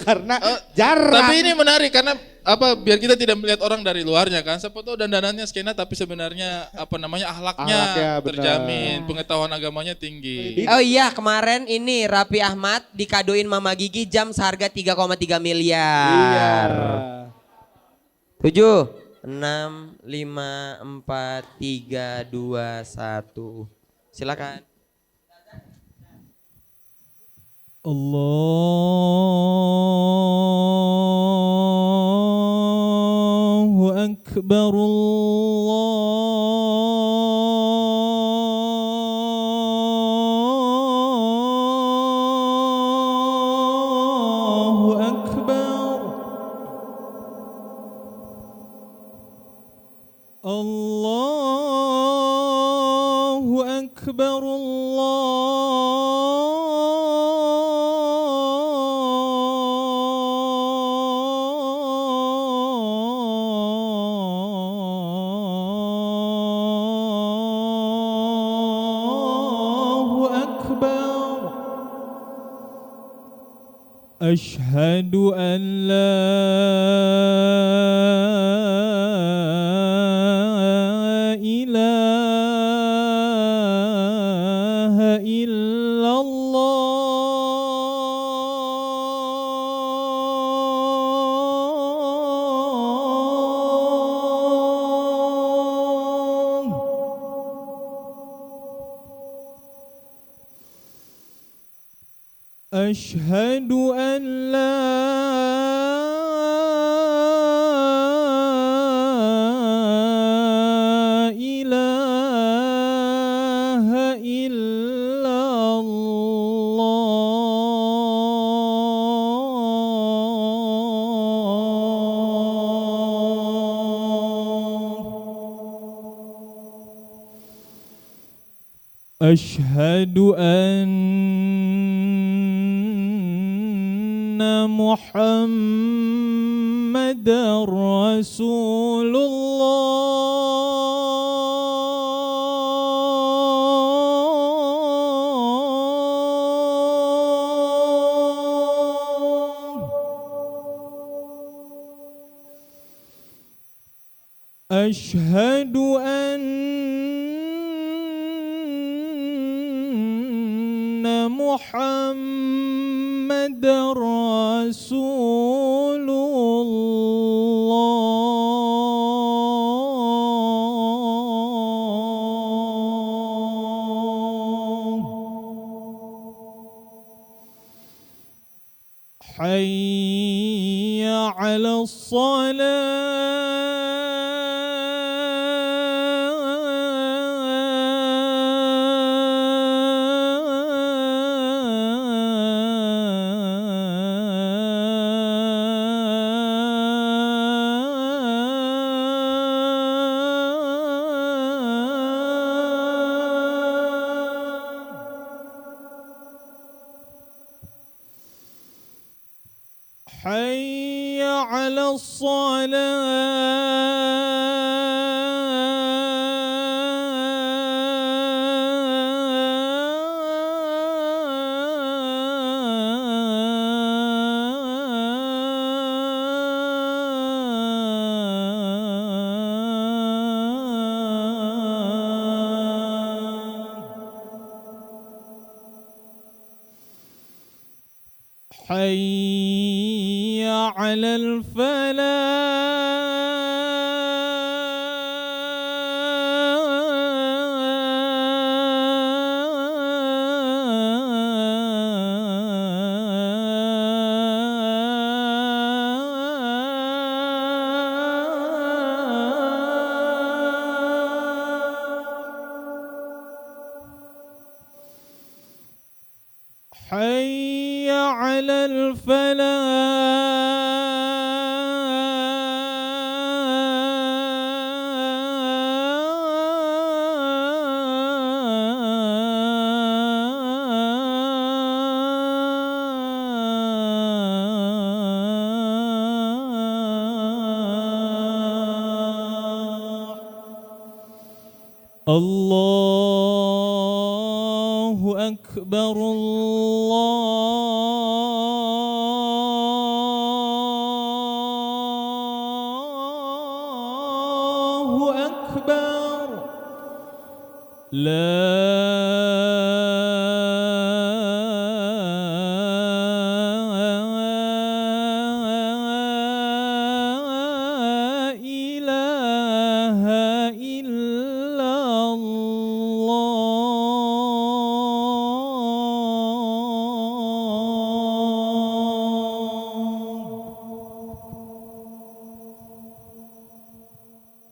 Karena jarang. Tapi ini menarik karena apa? Biar kita tidak melihat orang dari luarnya kan. Siapa tahu dandanannya skena tapi sebenarnya apa namanya akhlaknya Akhlaknya, benar. terjamin, pengetahuan agamanya tinggi. Oh iya kemarin ini Raffi Ahmad dikadoin Mama Gigi jam seharga 3,3 miliar. Iya. 7, 6, 5, 4, 3, 2, 1. Silakan. Allahu Akbar Allahu Akbar Allahu Akbar Allahu Akbar Ashhadu an la ilaha illallah Ashhadu an la ilaha illallah Ashhadu anna Muhammadar Rasulullah Ashhadu anna Muhammadar Rasulullah Hayya 'ala الصلاة حي على الصلاة حي على الفلاح حي على الفلاح الله أكبر الله أكبر لا إله إلا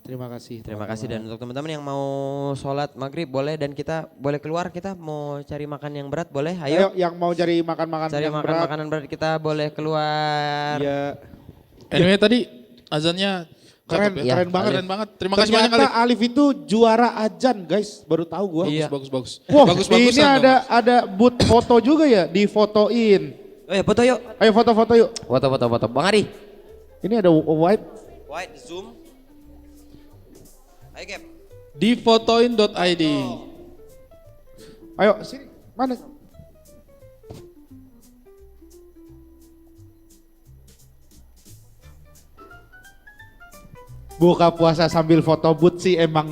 Terima kasih. Terima kasih, dan untuk teman-teman yang mau sholat maghrib boleh, dan kita boleh keluar, kita mau cari makan yang berat boleh, Ayo ayo. yang mau cari makan-makan Cari yang makan berat. makanan berat kita boleh keluar. Iya. Anyway tadi azannya Keren, cakep ya. keren banget. Keren banget. Terima kasih banyak Ternyata Alif. Alif itu juara ajan guys, baru tahu gua. Iya. Bagus. Wah, Bagus-bagusan ini dong. ada booth foto juga ya, difotoin. Oh ya, foto yuk. Ayo foto-foto yuk. Foto. Bang Ari. Ini ada white. White zoom. Ayo Cap. Difotoin.id. Ayo sini, mana? Buka puasa sambil foto booth sih emang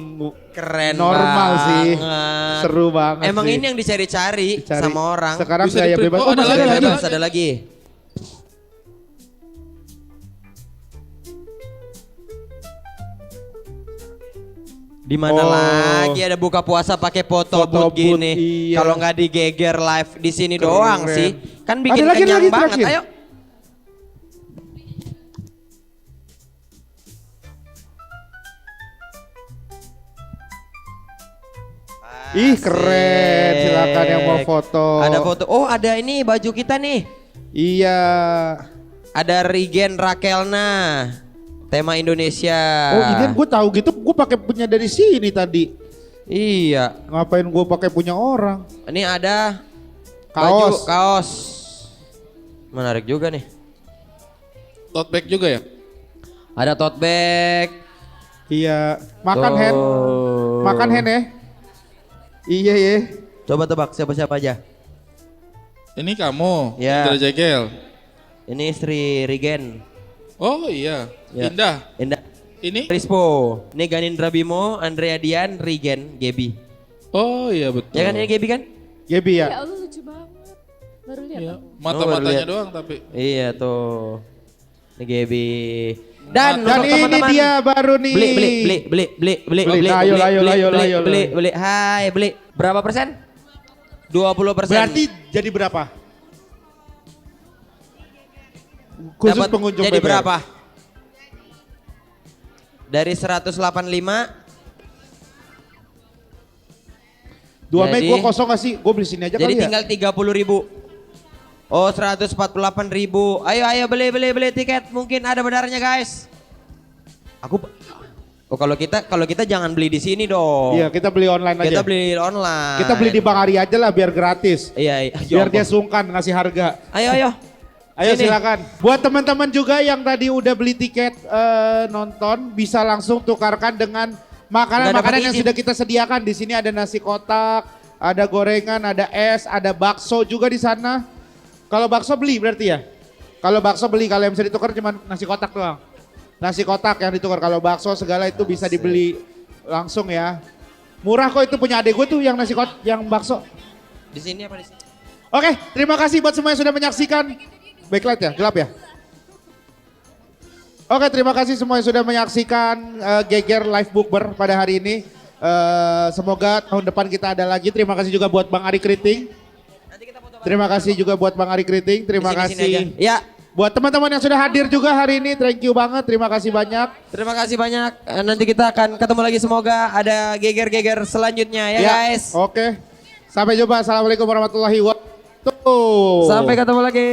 Keren normal sih. banget. Seru banget Emang sih. ini yang dicari-cari Dicari. sama orang. Sekarang Bisa gaya di-print. bebas. Oh, ada masih lagi, ada. Ada lagi. Di mana Oh. lagi ada buka puasa pakai foto Foto booth booth, gini. iya. Kalau nggak digeger live di sini Keren. doang sih. Kan bikin Ada lagi, kenyang lagi, banget. terakhir. Ayo. Ih keren, Asik. silakan yang mau foto. Ada foto. Oh, ada ini baju kita nih. Iya. Ada Regen Rakelna. Tema Indonesia. Oh ini gue tahu gitu, gue pakai punya dari sini tadi. Iya. Ngapain gue pakai punya orang? Ini ada Kaos. baju, kaos. Menarik juga nih. Tote bag juga ya? Ada tote bag. Iya. Makan Tuh. hand. Makan hand ya. Iya ya. Coba tebak siapa-siapa aja. Ini kamu, Ya. Indra Jegel. Ini Sri Regen. Oh iya, Ya. Indah. Indah. Ini? Rispo. Ini Ganindra Bimo, Andrea Dian, Regen, Gebi. Oh iya betul. Ya kan ini Gebi kan? Gebi ya. Ya Allah lucu banget. Baru lihat Iya. aku. Mata-matanya lihat. doang tapi. Iya tuh. Ini Gebi. Dan Dan untuk ini teman-teman, dia baru nih. beli. Beli. Hai, beli. Berapa persen? 20%. Berarti jadi berapa? Khusus Dapat pengunjung jadi PBR. berapa? Dari 185 2 Mei Jadi- gue kosong gak sih? Gue beli sini aja jadi kali ya. tinggal 30.000. Oh, 148.000. Ayo beli tiket. Mungkin ada benarnya, guys. Oh, kalau kita jangan beli di sini dong. Iya kita beli online aja. Kita beli online. Kita beli di Bang Ari aja lah biar gratis. Iya. Biar dia sungkan ngasih harga. Ayo. Ayo Sini. silakan. Buat teman-teman juga yang tadi udah beli tiket nonton, bisa langsung tukarkan dengan makanan-makanan yang sudah kita sediakan. Di sini ada nasi kotak, ada gorengan, ada es, ada bakso juga di sana. Kalau bakso beli berarti ya? Kalau bakso beli, kalau yang bisa ditukar cuma nasi kotak doang. Nasi kotak yang ditukar, kalau bakso segala itu bisa dibeli langsung ya. Murah kok, itu punya adek gue tuh yang nasi kotak, yang bakso. Di sini apa di sini? Oke, terima kasih buat semua yang sudah menyaksikan. Backlight ya, gelap ya? Oke, terima kasih semua yang sudah menyaksikan Geger Live Bookber pada hari ini. Semoga tahun depan kita ada lagi. Terima kasih juga buat Bang Ari Kriting. Terima kasih juga buat Bang Ari Kriting. Terima Di sini kasih. aja. Ya, Buat teman-teman yang sudah hadir juga hari ini, thank you banget. Terima kasih banyak. terima kasih banyak. Nanti kita akan ketemu lagi, semoga ada geger-geger selanjutnya ya, guys. Oke. Sampai jumpa. Assalamualaikum warahmatullahi wabarakatuh. Sampai ketemu lagi.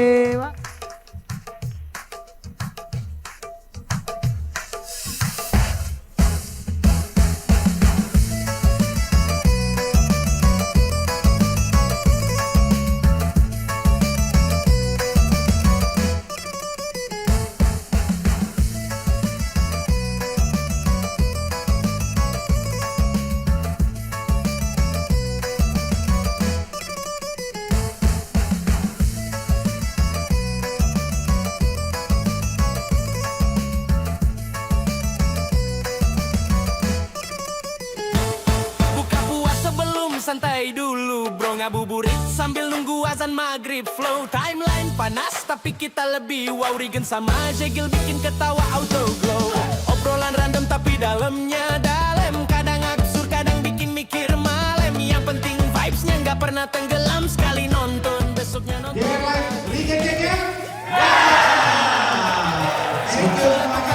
Buka puasa belum, santai dulu bro. Ngabuburit sambil nunggu azan maghrib. Flow timeline panas tapi kita lebih wow. Regen sama Jegil bikin ketawa auto glow. Obrolan random tapi dalamnya dalam. Kadang absurd, kadang bikin mikir malam. Yang penting vibes-nya nggak pernah tenggelam. Sekali nonton, besoknya nonton. Geger Live, Geger. Thank you.